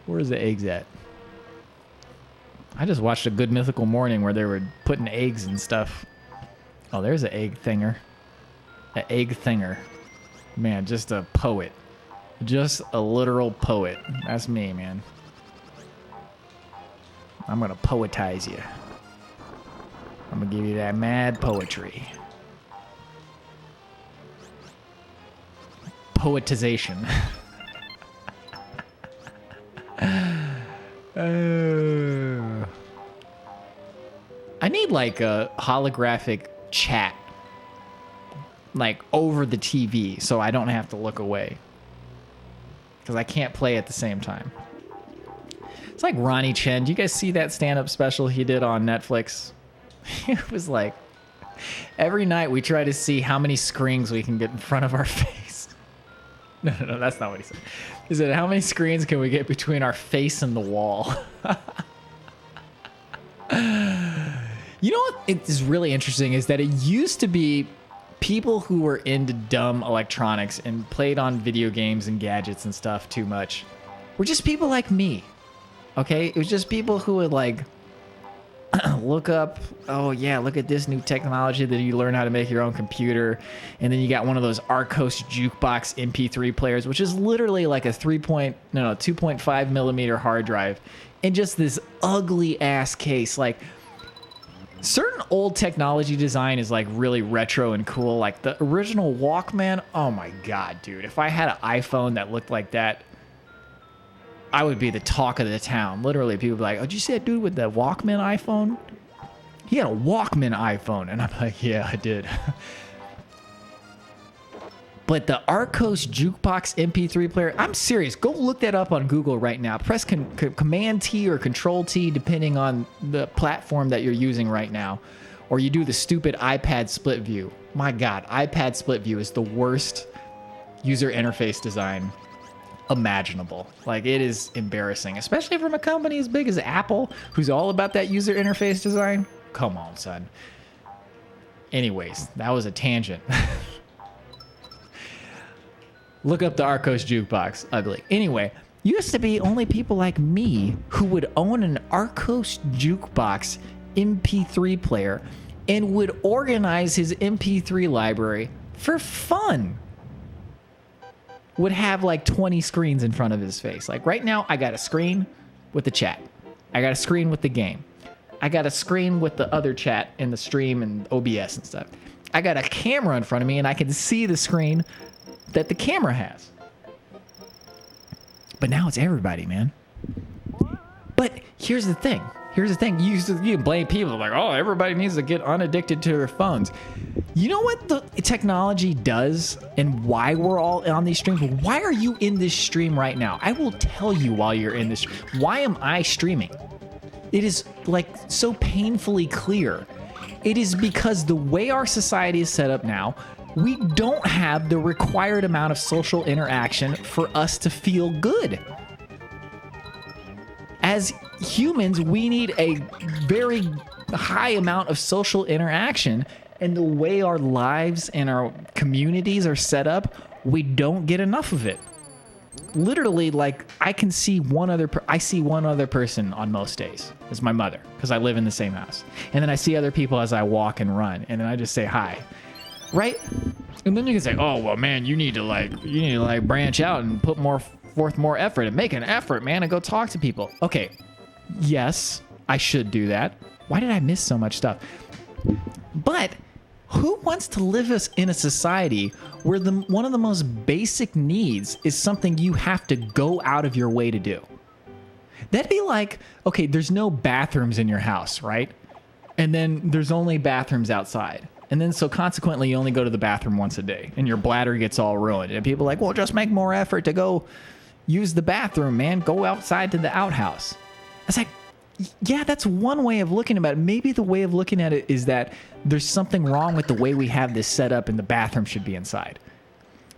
Where's the eggs at? I just watched a Good Mythical Morning where they were putting eggs and stuff. Oh, there's an egg thinger. An egg thinger. Man, just a poet. Just a literal poet. That's me, man. I'm going to poetize you. I'm going to give you that mad poetry. Poetization. I need like a holographic chat like over the TV so I don't have to look away. Because I can't play at the same time. It's like Ronnie Chen. Do you guys see that stand-up special he did on Netflix? It was like, every night we try to see how many screens we can get in front of our face. No, that's not what he said. He said, how many screens can we get between our face and the wall? You know what is really interesting is that it used to be people who were into dumb electronics and played on video games and gadgets and stuff too much were just people like me. Okay? It was just people who would like look up, oh yeah, look at this new technology that you learn how to make your own computer. And then you got one of those Arcos jukebox MP3 players, which is literally like a 2.5 millimeter hard drive and just this ugly ass case. Like, certain old technology design is like really retro and cool. Like the original Walkman. Oh my God, dude. If I had an iPhone that looked like that, I would be the talk of the town. Literally, people would be like, oh, did you see that dude with the Walkman iPhone? He had a Walkman iPhone. And I'm like, yeah, I did. But the Arcos jukebox MP3 player, I'm serious. Go look that up on Google right now. Press Command T or Control T, depending on the platform that you're using right now. Or you do the stupid iPad split view. My God, iPad split view is the worst user interface design imaginable. Like, it is embarrassing, especially from a company as big as Apple, who's all about that user interface design. Come on, son. Anyways, that was a tangent. Look up the Arcos jukebox. Ugly. Anyway, used to be only people like me who would own an Arcos jukebox MP3 player and would organize his MP3 library for fun. Would have like 20 screens in front of his face. Like right now, I got a screen with the chat. I got a screen with the game. I got a screen with the other chat and the stream and OBS and stuff. I got a camera in front of me and I can see the screen that the camera has. But now it's everybody, man. But here's the thing. You can blame people like, oh, everybody needs to get unaddicted to their phones. You know what the technology does and why we're all on these streams? Why are you in this stream right now? I will tell you while you're in this. Why am I streaming? It is like so painfully clear. It is because the way our society is set up now, we don't have the required amount of social interaction for us to feel good. As humans, we need a very high amount of social interaction, and the way our lives and our communities are set up, we don't get enough of it. Literally, like, I see one other person on most days. It's my mother, because I live in the same house. And then I see other people as I walk and run, and then I just say hi. Right? And then you can say, oh, well, man, you need to branch out and put forth more effort and make an effort, man, and go talk to people. Okay. Yes, I should do that. Why did I miss so much stuff? But who wants to live in a society where one of the most basic needs is something you have to go out of your way to do? That'd be like, okay, there's no bathrooms in your house, right? And then there's only bathrooms outside. And then so consequently, you only go to the bathroom once a day and your bladder gets all ruined. And people are like, well, just make more effort to go use the bathroom, man. Go outside to the outhouse. It's like, yeah, that's one way of looking at it. Maybe the way of looking at it is that there's something wrong with the way we have this set up and the bathroom should be inside.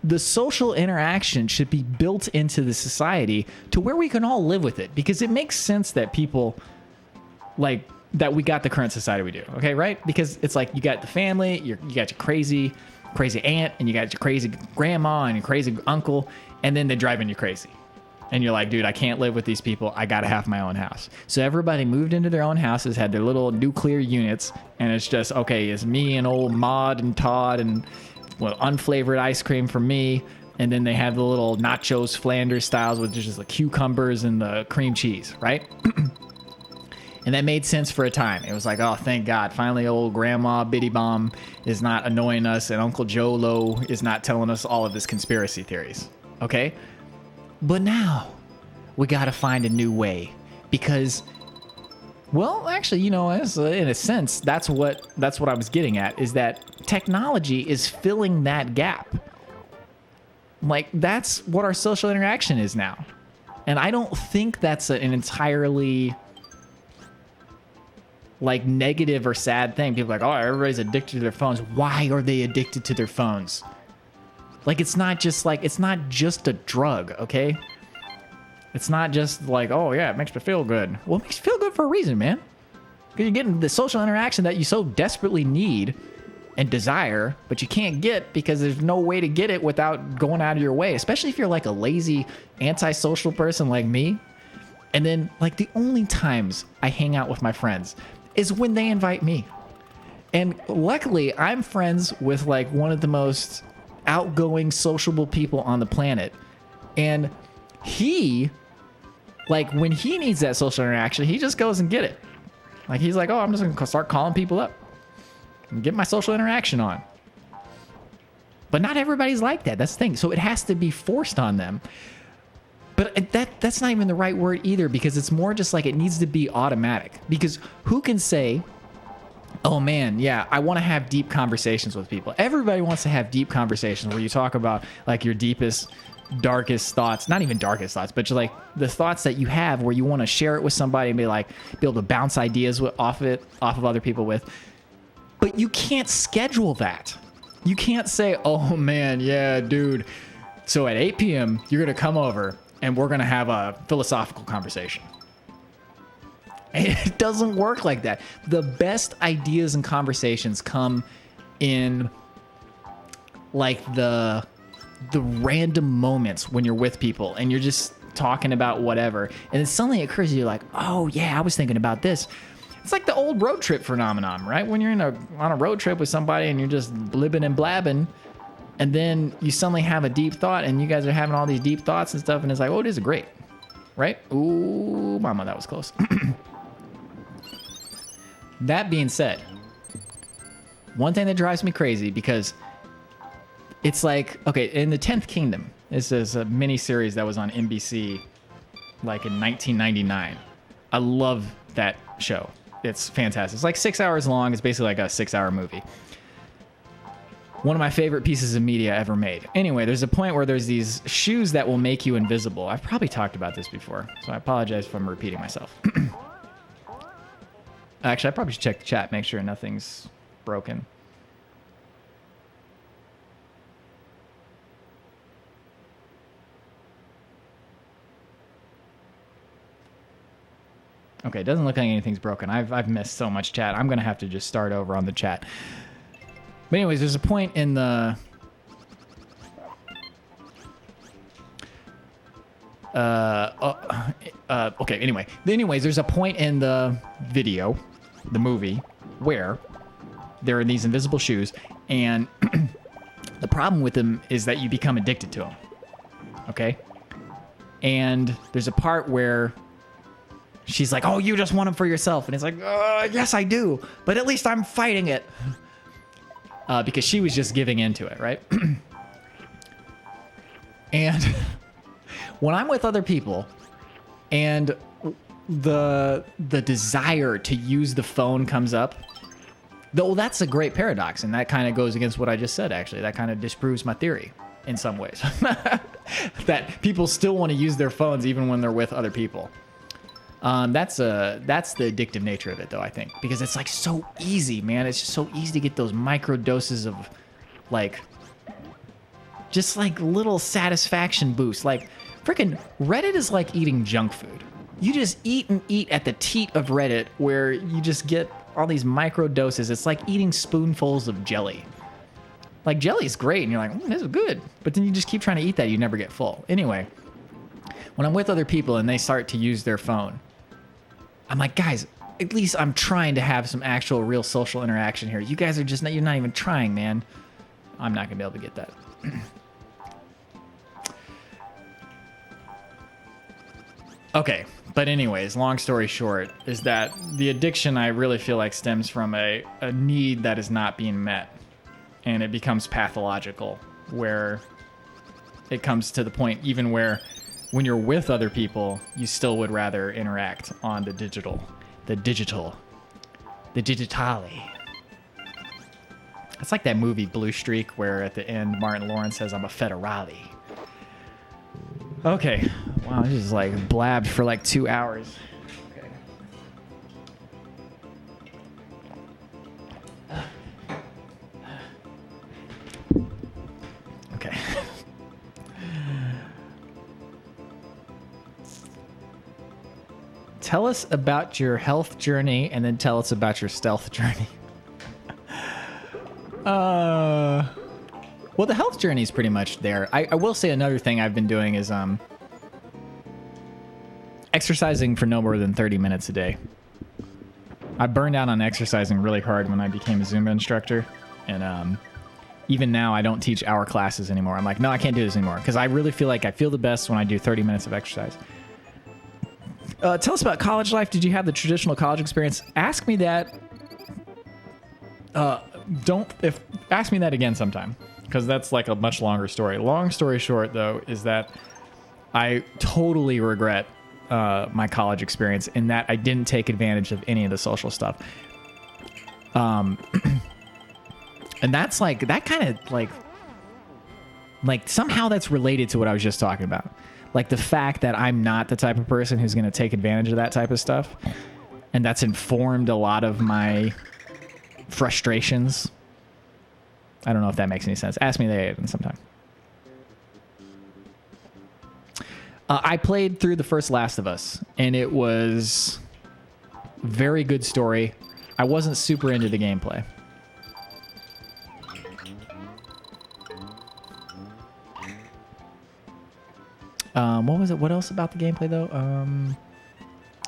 The social interaction should be built into the society to where we can all live with it, because it makes sense that people like that we got the current society we do. Okay, right? Because it's like you got the family, you got your crazy aunt, and you got your crazy grandma and your crazy uncle, and then they're driving you crazy. And you're like, dude, I can't live with these people. I got to have my own house. So everybody moved into their own houses, had their little nuclear units, and it's just, okay, it's me and old Maud and Todd and unflavored ice cream for me. And then they have the little nachos Flanders styles with just the cucumbers and the cream cheese, right? And that made sense for a time. It was like, oh, thank God. Finally, old Grandma Biddy Bomb is not annoying us, and Uncle Jolo is not telling us all of his conspiracy theories. Okay? But now, we got to find a new way, because Well, actually, in a sense, that's what I was getting at, is that technology is filling that gap. Like, that's what our social interaction is now. And I don't think that's an entirely, like, negative or sad thing. People are like, oh, everybody's addicted to their phones. Why are they addicted to their phones? Like, it's not just a drug, okay? It's not just like, oh, yeah, it makes me feel good. Well, it makes you feel good for a reason, man. Because you're getting the social interaction that you so desperately need and desire, but you can't get because there's no way to get it without going out of your way, especially if you're like a lazy, antisocial person like me. And then, like, the only times I hang out with my friends is when they invite me. And luckily, I'm friends with, like, one of the most outgoing, sociable people on the planet. And he, like, when he needs that social interaction, he just goes and get it. Like, he's like, oh, I'm just going to start calling people up and get my social interaction on. But not everybody's like that. That's the thing. So it has to be forced on them. But that's not even the right word either, because it's more just like it needs to be automatic. Because who can say, oh man, yeah, I want to have deep conversations with people. Everybody wants to have deep conversations where you talk about like your deepest, darkest thoughts. Not even darkest thoughts, but just like the thoughts that you have where you want to share it with somebody and be able to bounce ideas off of other people with. But you can't schedule that. You can't say, oh man, yeah, dude. So at 8 p.m., you're going to come over and we're going to have a philosophical conversation. And it doesn't work like that. The best ideas and conversations come in like the random moments when you're with people and you're just talking about whatever. And then suddenly it occurs to you like, oh yeah, I was thinking about this. It's like the old road trip phenomenon, right? When you're on a road trip with somebody and you're just blibbing and blabbing, and then you suddenly have a deep thought and you guys are having all these deep thoughts and stuff, and it's like, oh, it is great, right? Ooh, mama, that was close. That being said, one thing that drives me crazy, because it's like, okay, in the 10th Kingdom, this is a mini series that was on NBC like in 1999. I love that show. It's fantastic. It's like 6 hours long. It's basically like a 6-hour movie. One of my favorite pieces of media ever made. Anyway, there's a point where there's these shoes that will make you invisible. I've probably talked about this before, so I apologize if I'm repeating myself. Actually, I probably should check the chat, make sure nothing's broken. Okay, it doesn't look like anything's broken. I've missed so much chat. I'm going to have to just start over on the chat. But anyways, there's a point in the... okay, anyway. Anyways, there's a point in the video, the movie, where there are these invisible shoes, and the problem with them is that you become addicted to them. Okay? And there's a part where she's like, oh, you just want them for yourself. And it's like, yes, I do. But at least I'm fighting it. Because she was just giving into it, right? And when I'm with other people and the desire to use the phone comes up, though that's a great paradox. And that kind of goes against what I just said, actually. That kind of disproves my theory in some ways. That people still want to use their phones even when they're with other people. That's the addictive nature of it, though, I think, because it's like so easy, man. It's just so easy to get those micro doses of like just like little satisfaction boosts. Like freaking Reddit is like eating junk food. You just eat and eat at the teat of Reddit, where you just get all these micro doses. It's like eating spoonfuls of jelly. Like jelly is great, and you're like, this is good, but then you just keep trying to eat that, you never get full. Anyway, when I'm with other people and they start to use their phone, I'm like, guys, at least I'm trying to have some actual real social interaction here. You guys are just not, you're not even trying, man. I'm not gonna be able to get that. Okay, but anyways, long story short is that the addiction, I really feel like, stems from a need that is not being met, and it becomes pathological, where it comes to the point even where when you're with other people, you still would rather interact on the digital. The digital. The digitale. It's like that movie Blue Streak where at the end Martin Lawrence says, I'm a federale. Okay. Wow, I just like blabbed for like 2 hours. Okay. Okay. Tell us about your health journey and then tell us about your stealth journey. Well, the health journey is pretty much there. I will say another thing I've been doing is exercising for no more than 30 minutes a day. I burned out on exercising really hard when I became a Zumba instructor. And even now, I don't teach hour classes anymore. I'm like, no, I can't do this anymore. Because I really feel like I feel the best when I do 30 minutes of exercise. Tell us about college life. Did you have the traditional college experience? Ask me that. Ask me that again sometime, because that's like a much longer story. Long story short, though, is that I totally regret my college experience in that I didn't take advantage of any of the social stuff. And that's like that kind of like somehow that's related to what I was just talking about. Like the fact that I'm not the type of person who's going to take advantage of that type of stuff. And that's informed a lot of my frustrations. I don't know if that makes any sense. Ask me that sometime. I played through the first Last of Us, and it was a very good story. I wasn't super into the gameplay. What was it? What else about the gameplay, though?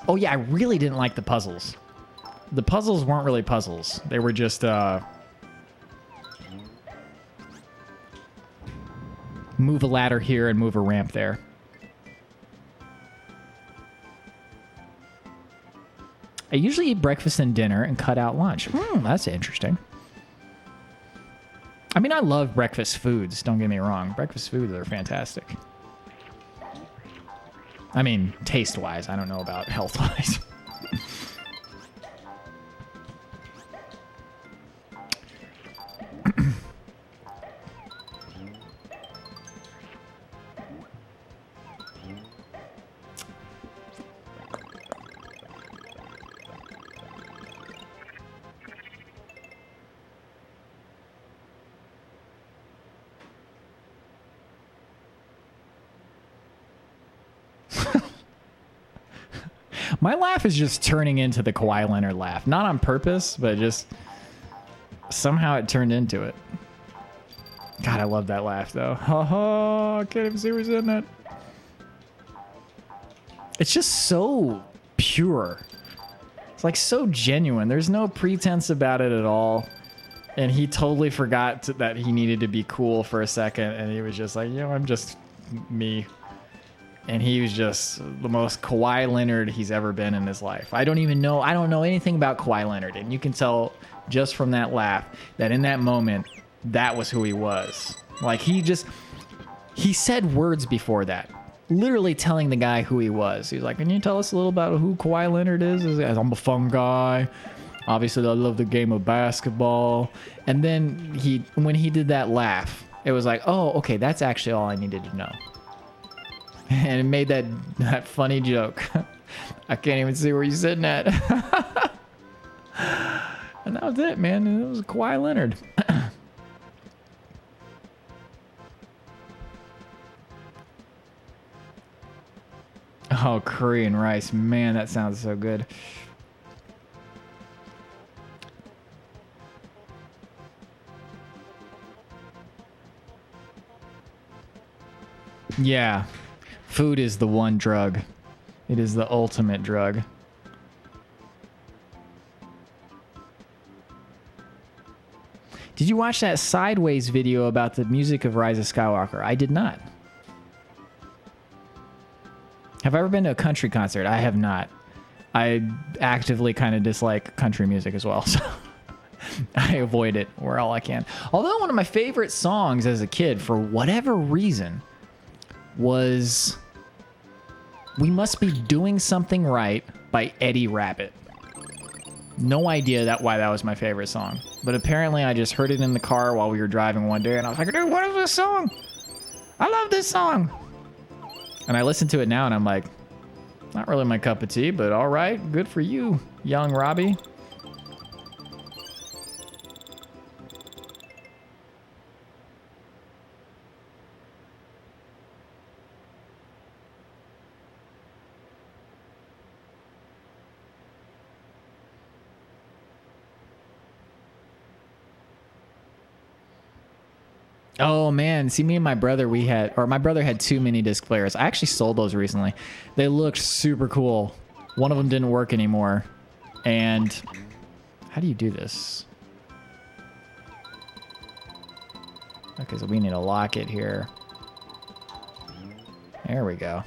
Oh, yeah, I really didn't like the puzzles. The puzzles weren't really puzzles. They were just move a ladder here and move a ramp there. I usually eat breakfast and dinner and cut out lunch. That's interesting. I mean, I love breakfast foods. Don't get me wrong. Breakfast foods are fantastic. I mean, taste-wise. I don't know about health-wise. My laugh is just turning into the Kawhi Leonard laugh. Not on purpose, but just somehow it turned into it. God, I love that laugh, though. I can't even see who's in it. It's just so pure. It's like so genuine. There's no pretense about it at all. And he totally forgot that he needed to be cool for a second. And he was just like, I'm just me. And he was just the most Kawhi Leonard he's ever been in his life. I don't know anything about Kawhi Leonard. And you can tell just from that laugh that in that moment, that was who he was. Like he said words before that, literally telling the guy who he was. He was like, can you tell us a little about who Kawhi Leonard is? I'm a fun guy. Obviously, I love the game of basketball. And then when he did that laugh, it was like, oh, okay, that's actually all I needed to know. And it made that funny joke. I can't even see where you're sitting at. And that was it, man. It was Kawhi Leonard. Oh, curry and rice. Man, that sounds so good. Yeah. Food is the one drug. It is the ultimate drug. Did you watch that Sideways video about the music of Rise of Skywalker? I did not. Have I ever been to a country concert? I have not. I actively kind of dislike country music as well, so I avoid it where all I can. Although one of my favorite songs as a kid, for whatever reason, was We Must Be Doing Something Right by Eddie Rabbitt. No idea why that was my favorite song. But apparently I just heard it in the car while we were driving one day, and I was like, dude, what is this song? I love this song. And I listened to it now, and I'm like, not really my cup of tea, but all right, good for you, young Robby. Oh man, see, me and my brother, my brother had 2 mini disc players. I actually sold those recently. They looked super cool. One of them didn't work anymore. And how do you do this? Okay, so we need to lock it here. There we go.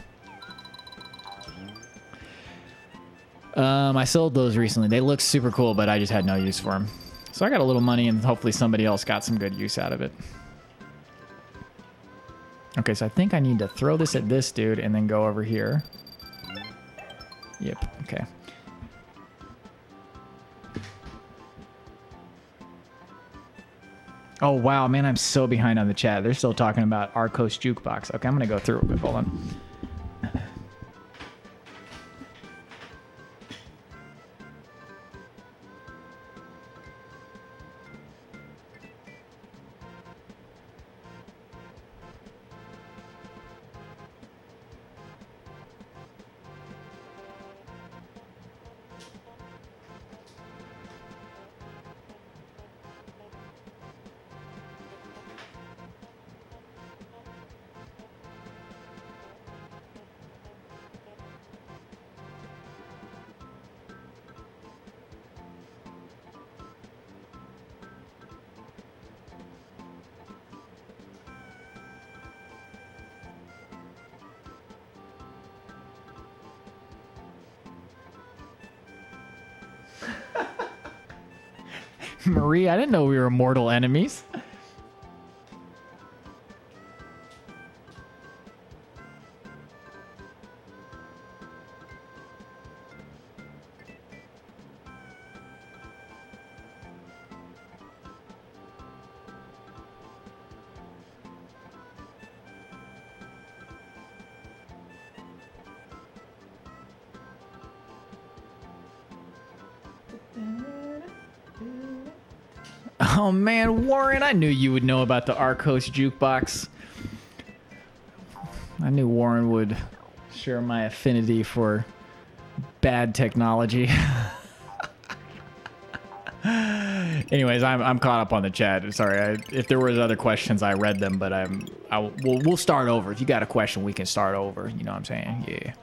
I sold those recently. They look super cool, but I just had no use for them. So I got a little money, and hopefully somebody else got some good use out of it. Okay, so I think I need to throw this at this dude and then go over here. Yep, okay. Oh, wow, man, I'm so behind on the chat. They're still talking about Arcos Jukebox. Okay, I'm going to go through it. Hold on. Marie, I didn't know we were mortal enemies. Oh man, Warren, I knew you would know about the Arcos Jukebox. I knew Warren would share my affinity for bad technology. Anyways, I'm caught up on the chat. Sorry, if there was other questions, I read them, but we'll start over. If you got a question, we can start over. You know what I'm saying?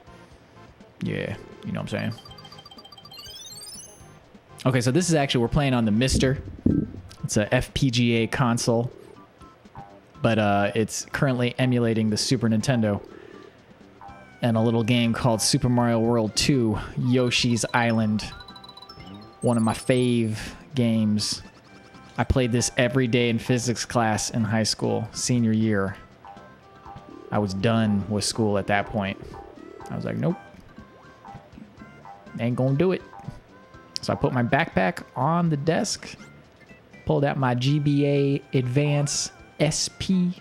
Yeah, you know what I'm saying? Okay, so this is actually, we're playing on the Mister. It's a FPGA console, but it's currently emulating the Super Nintendo and a little game called Super Mario World 2, Yoshi's Island. One of my fave games. I played this every day in physics class in high school, senior year. I was done with school at that point. I was like, nope, ain't gonna do it. So I put my backpack on the desk, pulled out my GBA Advance SP,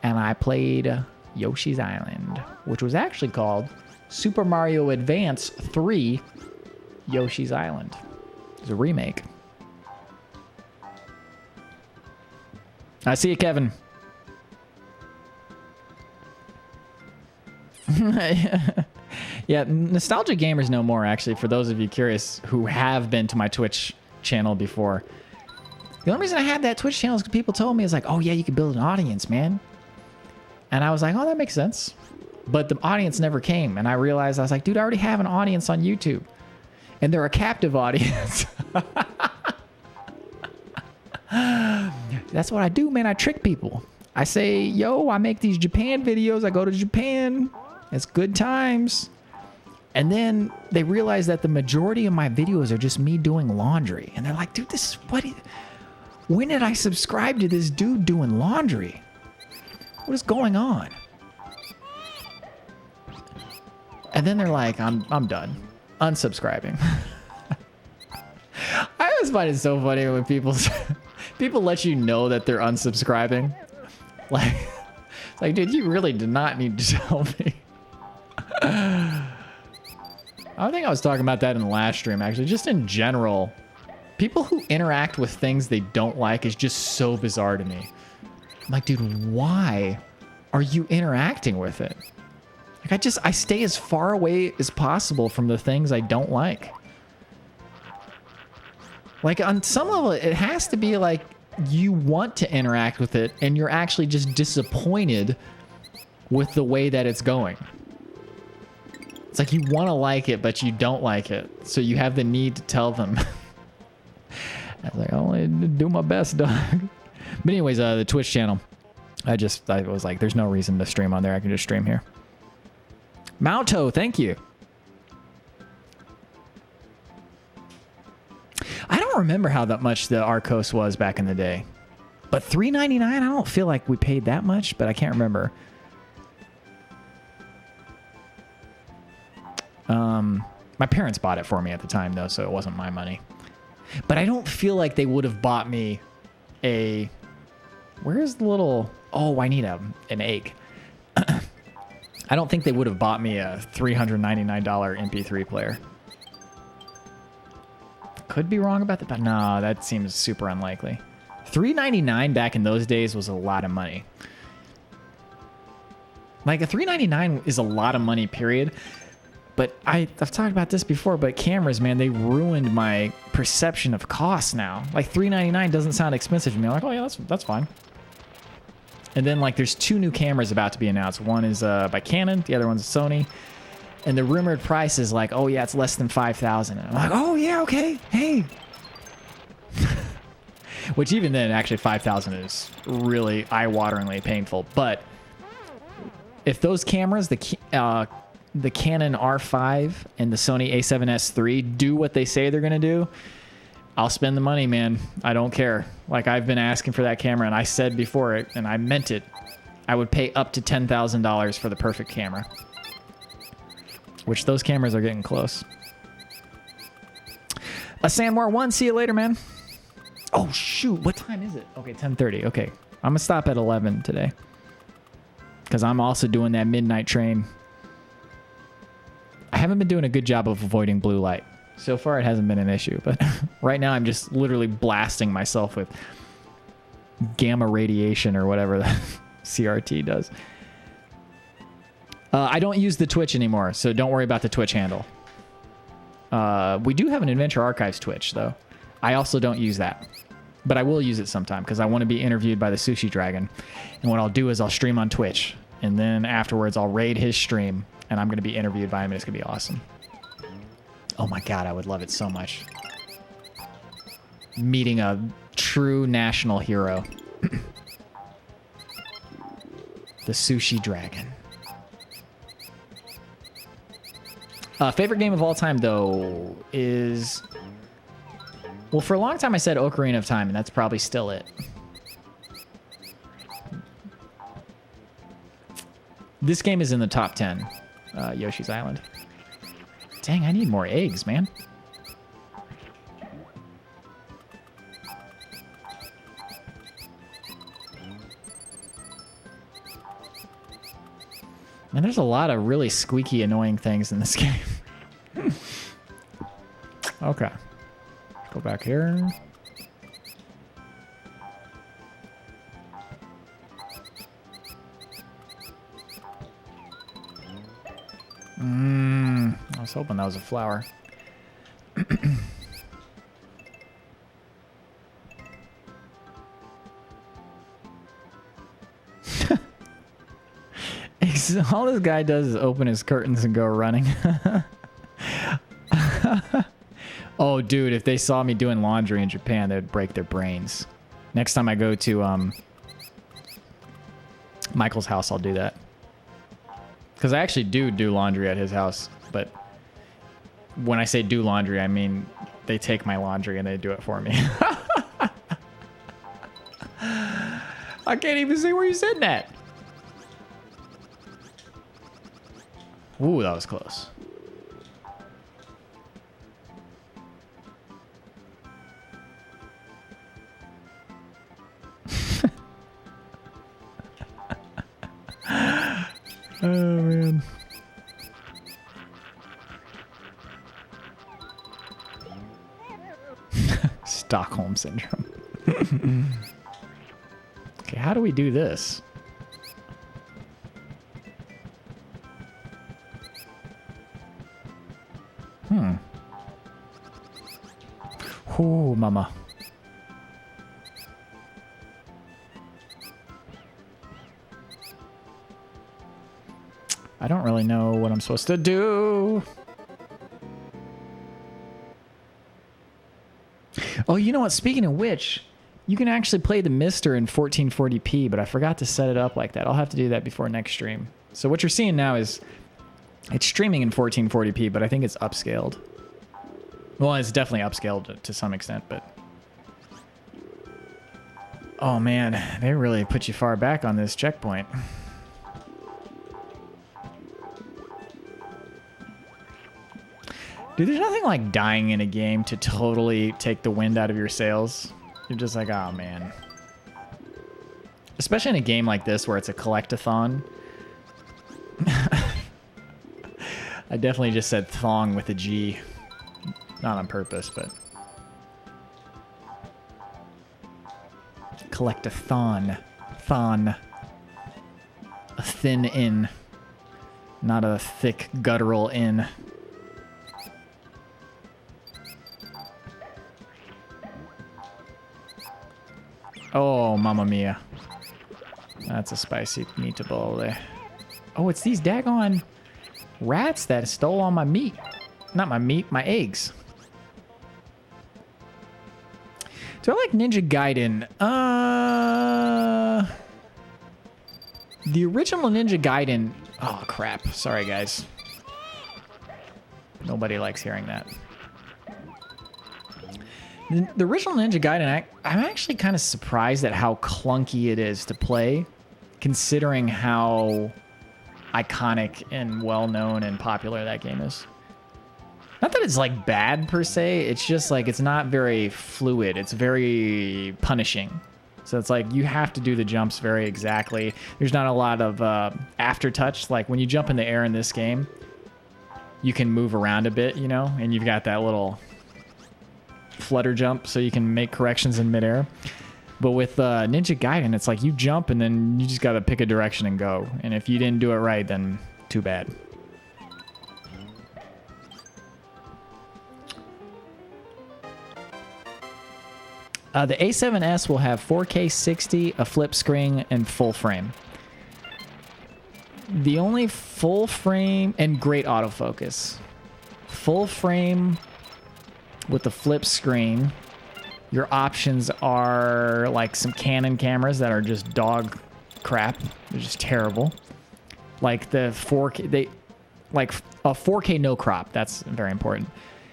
and I played Yoshi's Island, which was actually called Super Mario Advance 3 Yoshi's Island. It's a remake. I see you, Kevin. Yeah, nostalgia gamers know more, actually, for those of you curious who have been to my Twitch channel before. The only reason I had that Twitch channel is because people told me, it's like, oh yeah, you can build an audience, man. And I was like, oh, that makes sense. But the audience never came, and I realized, I was like, dude, I already have an audience on YouTube. And they're a captive audience. That's what I do, man. I trick people. I say, yo, I make these Japan videos. I go to Japan. It's good times. And then they realize that the majority of my videos are just me doing laundry. And they're like, dude, this is when did I subscribe to this dude doing laundry? What is going on? And then they're like, I'm done. Unsubscribing. always find it so funny when people let you know that they're unsubscribing. Like, it's like, dude, you really did not need to tell me. I think I was talking about that in the last stream, actually. Just in general, people who interact with things they don't like is just so bizarre to me. I'm like, dude, why are you interacting with it? Like, I stay as far away as possible from the things I don't like. Like, on some level, it has to be like you want to interact with it and you're actually just disappointed with the way that it's going. It's like you want to like it, but you don't like it. So you have the need to tell them. I was like, I'll only do my best, dog. But anyways, the Twitch channel. I was like, there's no reason to stream on there. I can just stream here. Mauto, thank you. I don't remember how that much the Arcos was back in the day. But $3.99, I don't feel like we paid that much, but I can't remember. My parents bought it for me at the time, though, so it wasn't my money. But I don't feel like they would have bought me a... Where's the little... Oh, I need an egg. I don't think they would have bought me a $399 MP3 player. Could be wrong about that, but no, that seems super unlikely. $3.99 back in those days was a lot of money. Like, a $3.99 is a lot of money, period. But I've talked about this before, but cameras, man, they ruined my perception of cost now. Like, $3.99 doesn't sound expensive to me. I'm like, oh yeah, that's fine. And then, like, there's 2 new cameras about to be announced. One is by Canon, the other one's Sony. And the rumored price is like, oh yeah, it's less than $5,000. I'm like, oh yeah, okay, hey. Which even then, actually, $5,000 is really eye-wateringly painful. But if those cameras, the Canon R5 and the Sony a7S III do what they say they're gonna do, I'll spend the money, man. I don't care. Like, I've been asking for that camera, and I said before it, and I meant it. I would pay up to $10,000 for the perfect camera. Which those cameras are getting close. A Sandmore 1, see you later, man. Oh, shoot. What time is it? Okay, 10:30. Okay. I'm going to stop at 11 today. Because I'm also doing that midnight train. I haven't been doing a good job of avoiding blue light. So far, it hasn't been an issue. But right now, I'm just literally blasting myself with gamma radiation or whatever the CRT does. I don't use the Twitch anymore, so don't worry about the Twitch handle. We do have an Adventure Archives Twitch, though. I also don't use that. But I will use it sometime, because I want to be interviewed by the Sushi Dragon. And what I'll do is I'll stream on Twitch. And then afterwards, I'll raid his stream, and I'm going to be interviewed by him, and it's going to be awesome. Oh my god, I would love it so much. Meeting a true national hero. The Sushi Dragon. Favorite game of all time, though, is... Well, for a long time I said Ocarina of Time, and that's probably still it. This game is in the top 10. Yoshi's Island. Dang, I need more eggs, man. And there's a lot of really squeaky, annoying things in this game. Okay. Go back here. I was hoping that was a flower. All this guy does is open his curtains and go running. Oh, dude, if they saw me doing laundry in Japan, they'd break their brains. Next time I go to Michael's house, I'll do that. Because I actually do laundry at his house. But when I say do laundry, I mean they take my laundry and they do it for me. I can't even see where you said that. Ooh, that was close. Oh, man. Stockholm Syndrome. Okay, how do we do this? Oh, mama. I don't really know what I'm supposed to do. Oh, you know what? Speaking of which, you can actually play the Mister in 1440p, but I forgot to set it up like that. I'll have to do that before next stream. So what you're seeing now is it's streaming in 1440p, but I think it's upscaled. Well, it's definitely upscaled to some extent, but... Oh, man. They really put you far back on this checkpoint. Dude, there's nothing like dying in a game to totally take the wind out of your sails. You're just like, oh, man. Especially in a game like this where it's a collect-a-thon. I definitely just said thong with a G. Not on purpose, but... Collect-a-thon. Thon. A thin in. Not a thick, guttural in. Oh, mamma mia. That's a spicy meatball there. Oh, it's these daggone rats that stole all my meat. Not my meat, my eggs. Do I like Ninja Gaiden? The original Ninja Gaiden... Oh, crap. Sorry, guys. Nobody likes hearing that. The original Ninja Gaiden, I'm actually kind of surprised at how clunky it is to play, considering how iconic and well-known and popular that game is. Not that it's like bad per se, it's just like it's not very fluid. It's very punishing. So it's like you have to do the jumps very exactly. There's not a lot of aftertouch. Like when you jump in the air in this game, you can move around a bit, you know, and you've got that little flutter jump so you can make corrections in midair. But with Ninja Gaiden, it's like you jump and then you just got to pick a direction and go. And if you didn't do it right, then too bad. The A7S will have 4K 60, a flip screen, and full frame. The only full frame and great autofocus. Full frame with the flip screen, your options are like some Canon cameras that are just dog crap. They're just terrible. Like the 4K, like a 4K no crop. That's very important.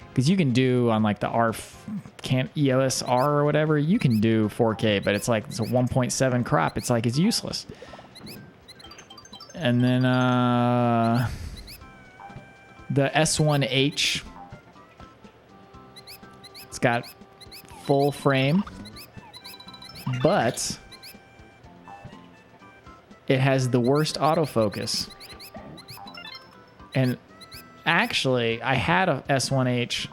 Because you can do on like the EOS R or whatever, you can do 4K, but it's like it's a 1.7 crop. It's like it's useless. And then the S1H, it's got full frame, but it has the worst autofocus. And actually, I had a S1H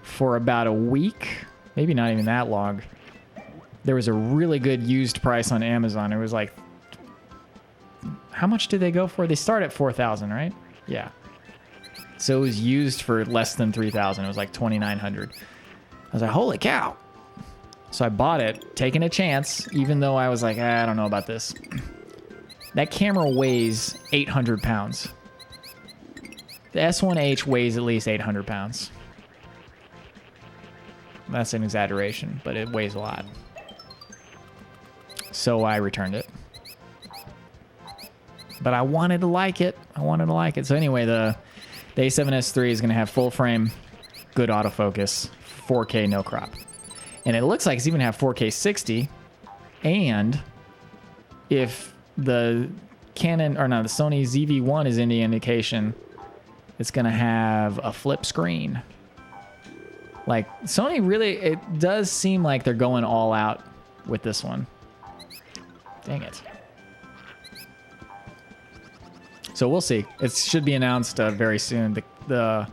for about a week, maybe not even that long. There was a really good used price on Amazon. It was like, how much did they go for? They start at 4,000, right? Yeah. So it was used for less than 3,000. It was like 2,900. I was like, holy cow. So I bought it, taking a chance, even though I was like, I don't know about this. That camera weighs 800 pounds. The S1H weighs at least 800 pounds. That's an exaggeration, but it weighs a lot. So I returned it. But I wanted to like it. So anyway, the A7S III is going to have full frame, good autofocus, 4K no crop. And it looks like it's even have 4K 60. And if the Canon, or no, the Sony ZV-1 is any indication, it's going to have a flip screen. Like, Sony really, it does seem like they're going all out with this one. Dang it. So we'll see. It should be announced very soon. But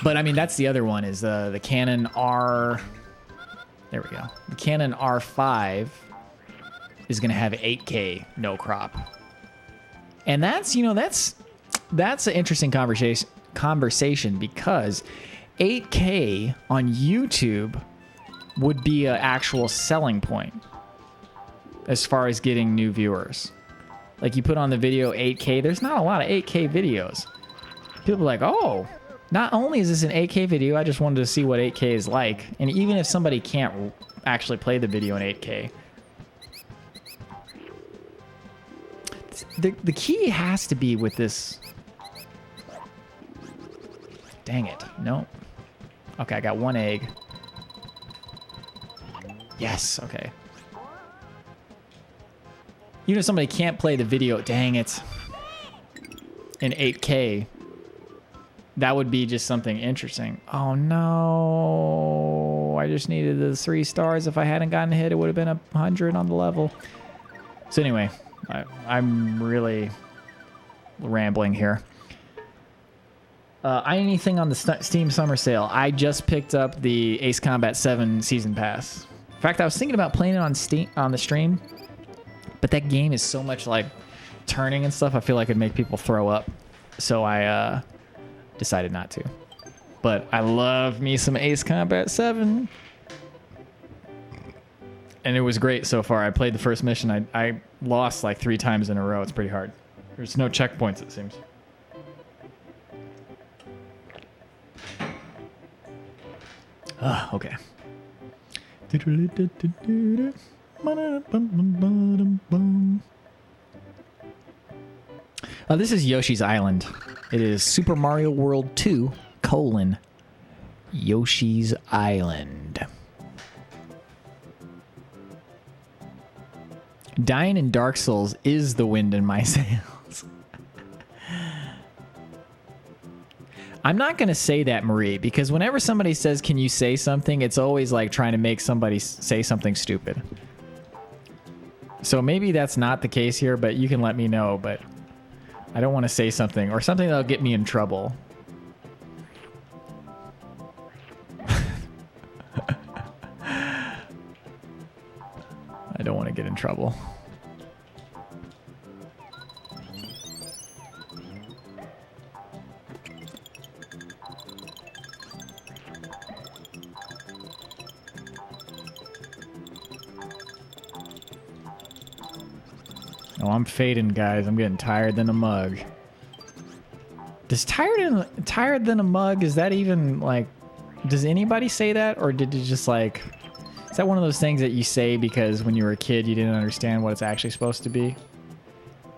I mean, that's the other one is the Canon R. There we go. The Canon R5 is going to have 8K no crop. And that's, you know, that's an interesting conversation because 8K on YouTube would be an actual selling point as far as getting new viewers. Like you put on the video 8K, there's not a lot of 8K videos. People are like, oh, not only is this an 8K video, I just wanted to see what 8K is like. And even if somebody can't actually play the video in 8K, the key has to be with this. Dang it. No. Okay, I got one egg. Yes, okay. Even if somebody can't play the video, dang it, in 8K, that would be just something interesting. Oh no, I just needed the 3 stars. If I hadn't gotten hit, it would have been 100 on the level. So anyway, I'm really rambling here. Anything on the Steam Summer Sale? I just picked up the Ace Combat 7 Season Pass. In fact, I was thinking about playing it on Steam on the stream, but that game is so much like turning and stuff. I feel like it'd make people throw up, so I decided not to. But I love me some Ace Combat 7, and it was great so far. I played the first mission. I lost like 3 times in a row. It's pretty hard. There's no checkpoints, it seems. Okay. This is Yoshi's Island. It is Super Mario World 2, Yoshi's Island. Dying in Dark Souls is the wind in my sails. I'm not going to say that, Marie, because whenever somebody says, can you say something, it's always like trying to make somebody say something stupid. So maybe that's not the case here, but you can let me know, but I don't want to say something or something that'll get me in trouble. I don't want to get in trouble. Oh, I'm fading, guys. I'm getting tired than a mug. Does tired than a mug, is that even like, does anybody say that? Or did you just like, is that one of those things that you say because when you were a kid you didn't understand what it's actually supposed to be?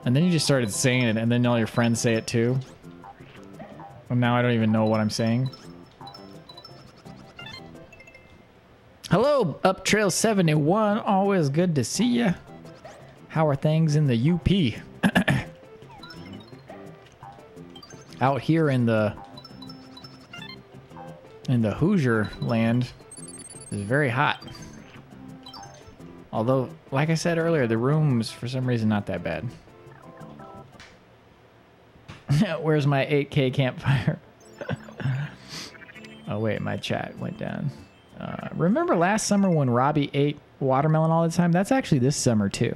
And then you just started saying it and then all your friends say it too? And now I don't even know what I'm saying. Hello, Up Trail 71. Always good to see you. How are things in the UP? Out here in the Hoosier land is very hot. Although, like I said earlier, the room's for some reason not that bad. Where's my 8K campfire? Oh wait, my chat went down. Remember last summer when Robby ate watermelon all the time? That's actually this summer too.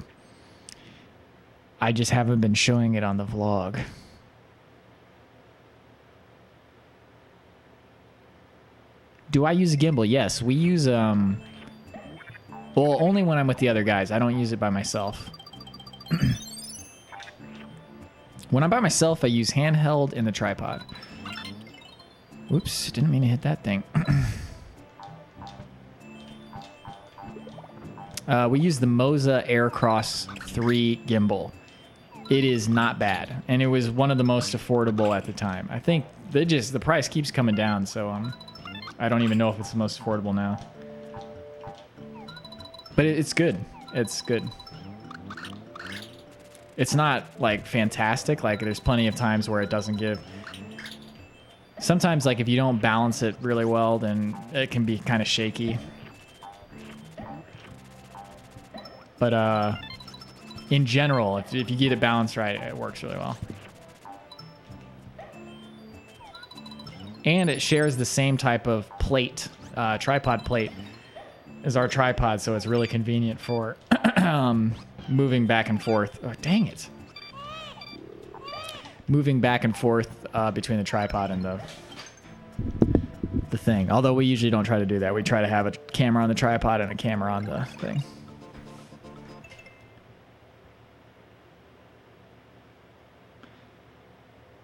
I just haven't been showing it on the vlog. Do I use a gimbal? Yes, we use, well, only when I'm with the other guys. I don't use it by myself. When I'm by myself, I use handheld and the tripod. Whoops, didn't mean to hit that thing. We use the Moza Aircross 3 gimbal. It is not bad, and it was one of the most affordable at the time. I think the price keeps coming down, so I don't even know if it's the most affordable now. But it's good. It's good. It's not like fantastic. Like there's plenty of times where it doesn't give. Sometimes like if you don't balance it really well, then it can be kind of shaky. But in general, if you get it balanced right, it works really well. And it shares the same type of plate, tripod plate, as our tripod, so it's really convenient for moving back and forth. Oh, dang it. Moving back and forth between the tripod and the thing. Although we usually don't try to do that. We try to have a camera on the tripod and a camera on the thing.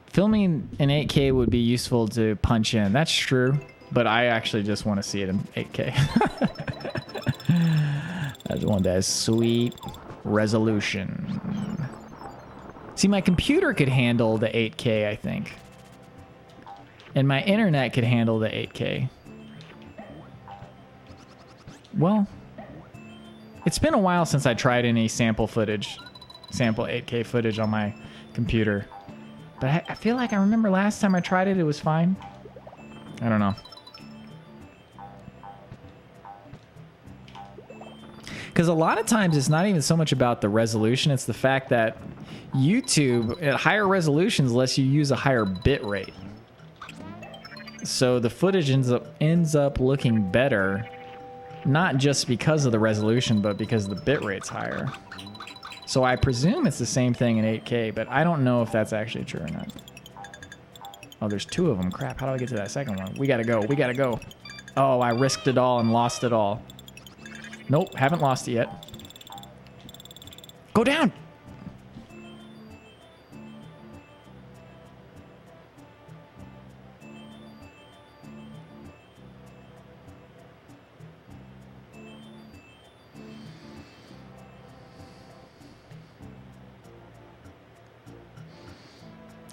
Filming in 8K would be useful to punch in. That's true, but I actually just want to see it in 8K. That's one that has sweet resolution. See, my computer could handle the 8K, I think. And my internet could handle the 8K. Well, it's been a while since I tried any sample 8K footage on my computer. But I feel like I remember last time I tried it, it was fine. I don't know. Because a lot of times it's not even so much about the resolution. It's the fact that YouTube, at higher resolutions, lets you use a higher bit rate. So the footage ends up looking better, not just because of the resolution, but because the bit rate's higher. So I presume it's the same thing in 8K, but I don't know if that's actually true or not. Oh, there's two of them. Crap, how do I get to that second one? We gotta go. We gotta go. Oh, I risked it all and lost it all. Nope, haven't lost it yet. Go down!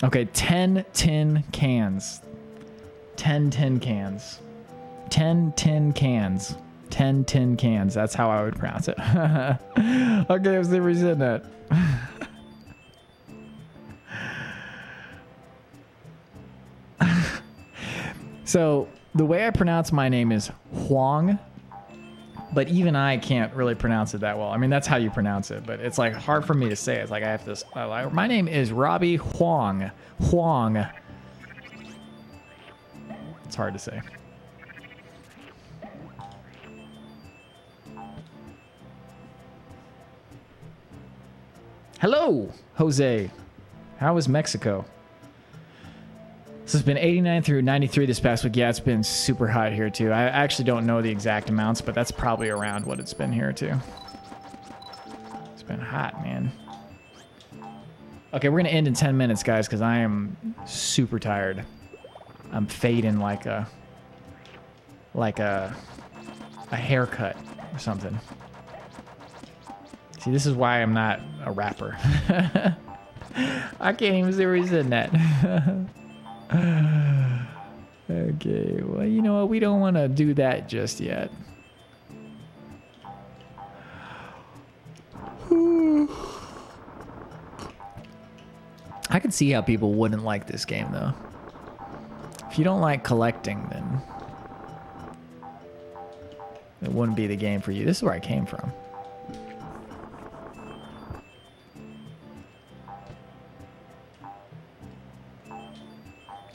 Okay, 10 tin cans. 10 tin cans. 10 tin cans. 10 tin cans. That's how I would pronounce it. Okay, I've never said that. So, the way I pronounce my name is Huang. But even I can't really pronounce it that well. I mean, that's how you pronounce it, but it's like hard for me to say. It's like I have this. My name is Robby Huang. Huang. It's hard to say. Hello, Jose. How is Mexico? This has been 89 through 93 this past week. Yeah, it's been super hot here too. I actually don't know the exact amounts, but that's probably around what it's been here too. It's been hot, man. Okay, we're gonna end in 10 minutes, guys, because I am super tired. I'm fading like a haircut or something. See, this is why I'm not a rapper. I can't even see where he's in that. Okay, well, you know what? We don't want to do that just yet. I can see how people wouldn't like this game, though. If you don't like collecting, then it wouldn't be the game for you. This is where I came from.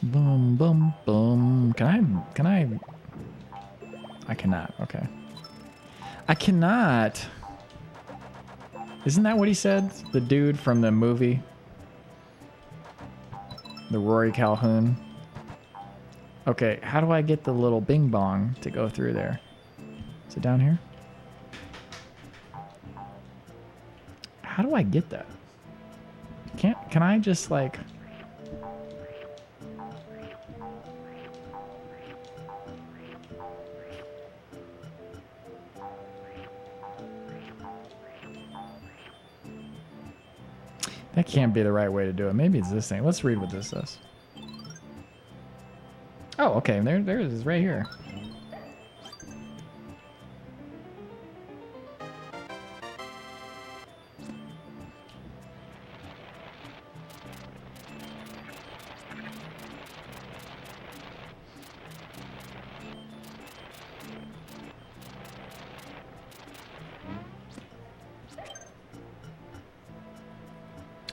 Boom, boom, boom. Can I? I cannot. Okay. I cannot. Isn't that what he said? The dude from the movie? The Rory Calhoun. Okay, how do I get the little bing bong to go through there? Is it down here? How do I get that? Can I just like... That can't be the right way to do it. Maybe it's this thing. Let's read what this says. Oh, okay. There it is right here.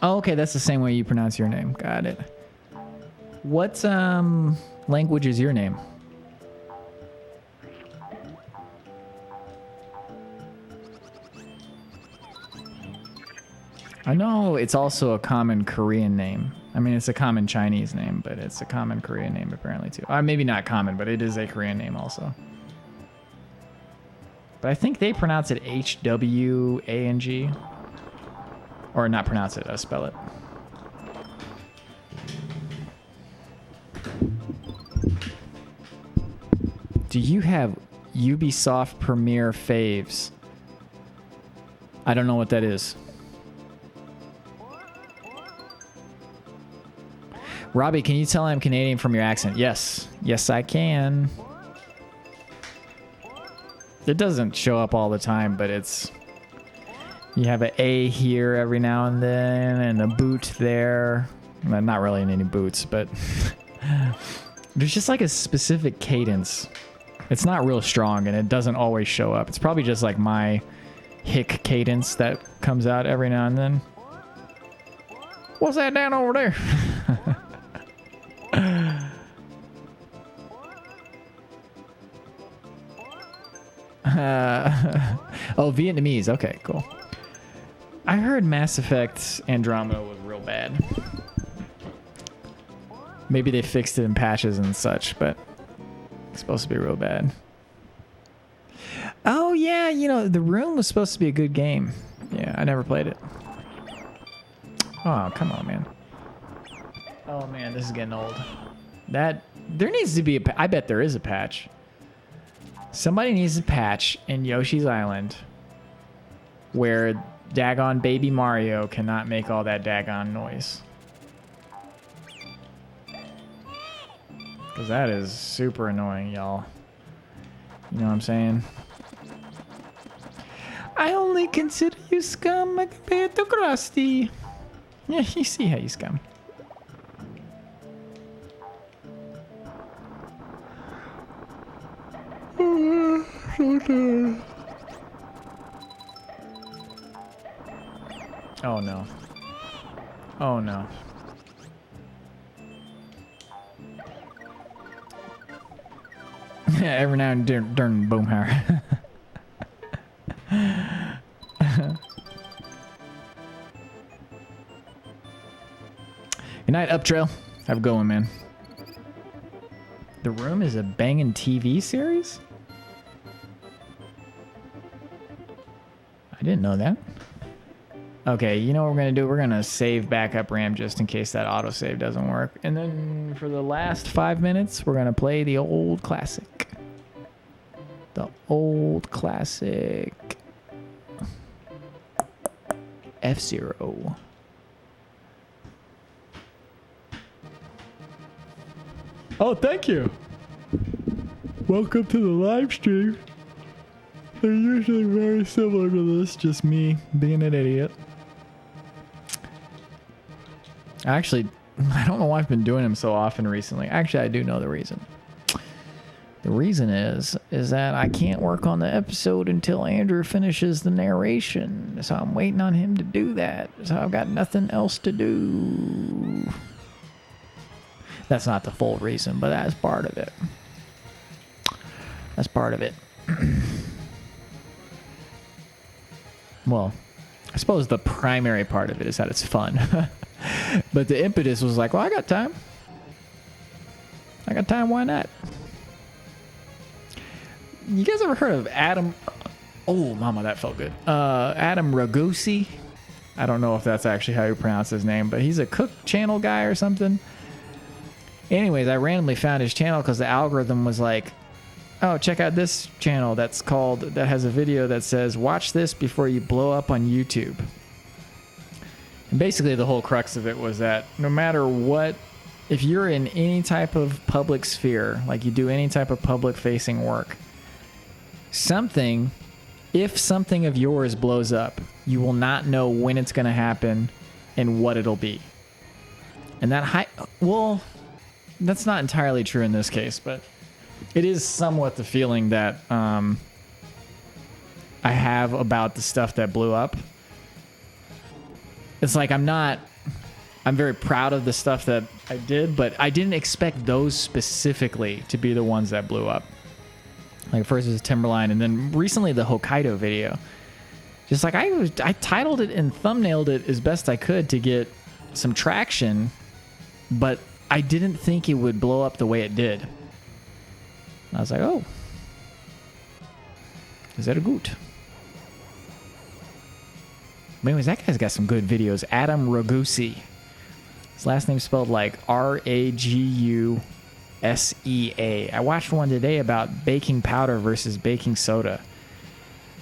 Oh, okay, that's the same way you pronounce your name. Got it. What language is your name? I know it's also a common Korean name. I mean, it's a common Chinese name, but it's a common Korean name apparently too. Maybe not common, but it is a Korean name also. But I think they pronounce it H-W-A-N-G. Or not pronounce it, spell it. Do you have Ubisoft Premier faves? I don't know what that is. Robby, can you tell I'm Canadian from your accent? Yes. Yes, I can. It doesn't show up all the time, but it's... You have an A here every now and then, and a boot there. Well, not really in any boots, but... There's just like a specific cadence. It's not real strong, and it doesn't always show up. It's probably just like my hick cadence that comes out every now and then. What's that down over there? Oh, Vietnamese. Okay, cool. I heard Mass Effect Andromeda was real bad. Maybe they fixed it in patches and such, but it's supposed to be real bad. Oh, yeah, you know, The Room was supposed to be a good game. Yeah, I never played it. Oh, come on, man. Oh, man, this is getting old. There needs to be I bet there is a patch. Somebody needs a patch in Yoshi's Island where daggone baby Mario cannot make all that daggone noise. Because that is super annoying, y'all. You know what I'm saying? I only consider you scum compared to Krusty. Yeah, you see how you scum. Oh no. Oh no. Yeah, every now and then during Boomhauer. Good night, Up Trail. Have a good one, man. The Room is a banging TV series? I didn't know that. Okay, you know what we're going to do? We're going to save backup RAM just in case that autosave doesn't work. And then for the last 5 minutes, we're going to play the old classic. The old classic. F-Zero. Oh, thank you. Welcome to the live stream. They're usually very similar to this, just me being an idiot. Actually, I don't know why I've been doing them so often recently. Actually, I do know the reason. The reason is that I can't work on the episode until Andrew finishes the narration. So I'm waiting on him to do that. So I've got nothing else to do. That's not the full reason, but that's part of it. That's part of it. Well, I suppose the primary part of it is that it's fun. But the impetus was like, well, I got time. I got time, why not? You guys ever heard of Adam? Oh, mama, that felt good. Adam Ragusi. I don't know if that's actually how you pronounce his name, but he's a cook channel guy or something. Anyways, I randomly found his channel because the algorithm was like, oh, check out this channel that has a video that says, watch this before you blow up on YouTube. And basically the whole crux of it was that no matter what, if you're in any type of public sphere, like you do any type of public facing work, if something of yours blows up, you will not know when it's going to happen and what it'll be. And well, that's not entirely true in this case, but it is somewhat the feeling that I have about the stuff that blew up. It's like I'm not I'm very proud of the stuff that I did, but I didn't expect those specifically to be the ones that blew up. Like first it was Timberline, and then recently the Hokkaido video. Just like I titled it and thumbnailed it as best I could to get some traction, but I didn't think it would blow up the way it did. I was like, oh, is that a good? But anyways, that guy's got some good videos. Adam Ragusi. His last name spelled like Ragusea. I watched one today about baking powder versus baking soda.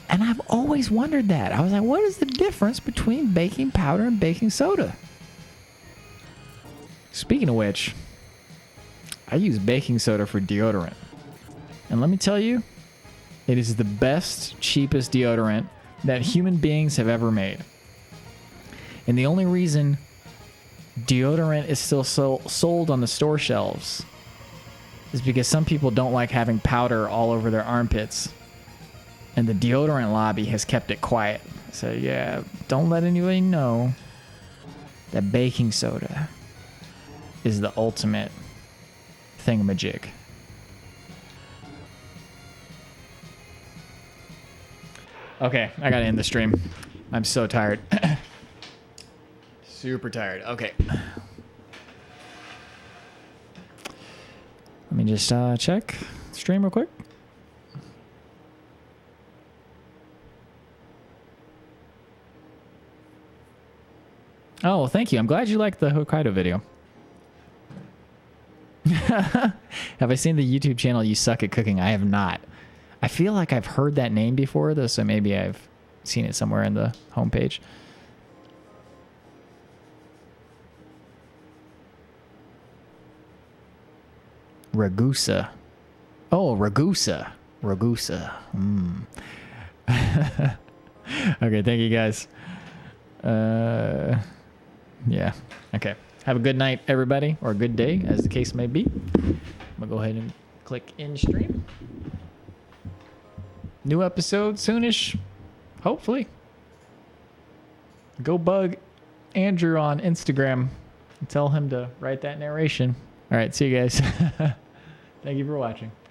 And I've always wondered that. I was like, what is the difference between baking powder and baking soda? Speaking of which, I use baking soda for deodorant. And let me tell you, it is the best, cheapest deodorant that human beings have ever made. And the only reason deodorant is still sold on the store shelves is because some people don't like having powder all over their armpits. And the deodorant lobby has kept it quiet. So yeah, don't let anybody know that baking soda is the ultimate thingamajig. Okay, I gotta end the stream. I'm so tired. Super tired. Okay. Let me just check stream real quick. Oh, well, thank you. I'm glad you liked the Hokkaido video. Have I seen the YouTube channel You Suck at Cooking? I have not. I feel like I've heard that name before, though, so maybe I've seen it somewhere in the homepage. Ragusa. Oh, Ragusa. Ragusa. Okay, thank you, guys. Yeah. Okay. Have a good night, everybody, or a good day, as the case may be. I'm going to go ahead and click end stream. New episode soonish, hopefully. Go bug Andrew on Instagram and tell him to write that narration. All right, see you guys. Thank you for watching.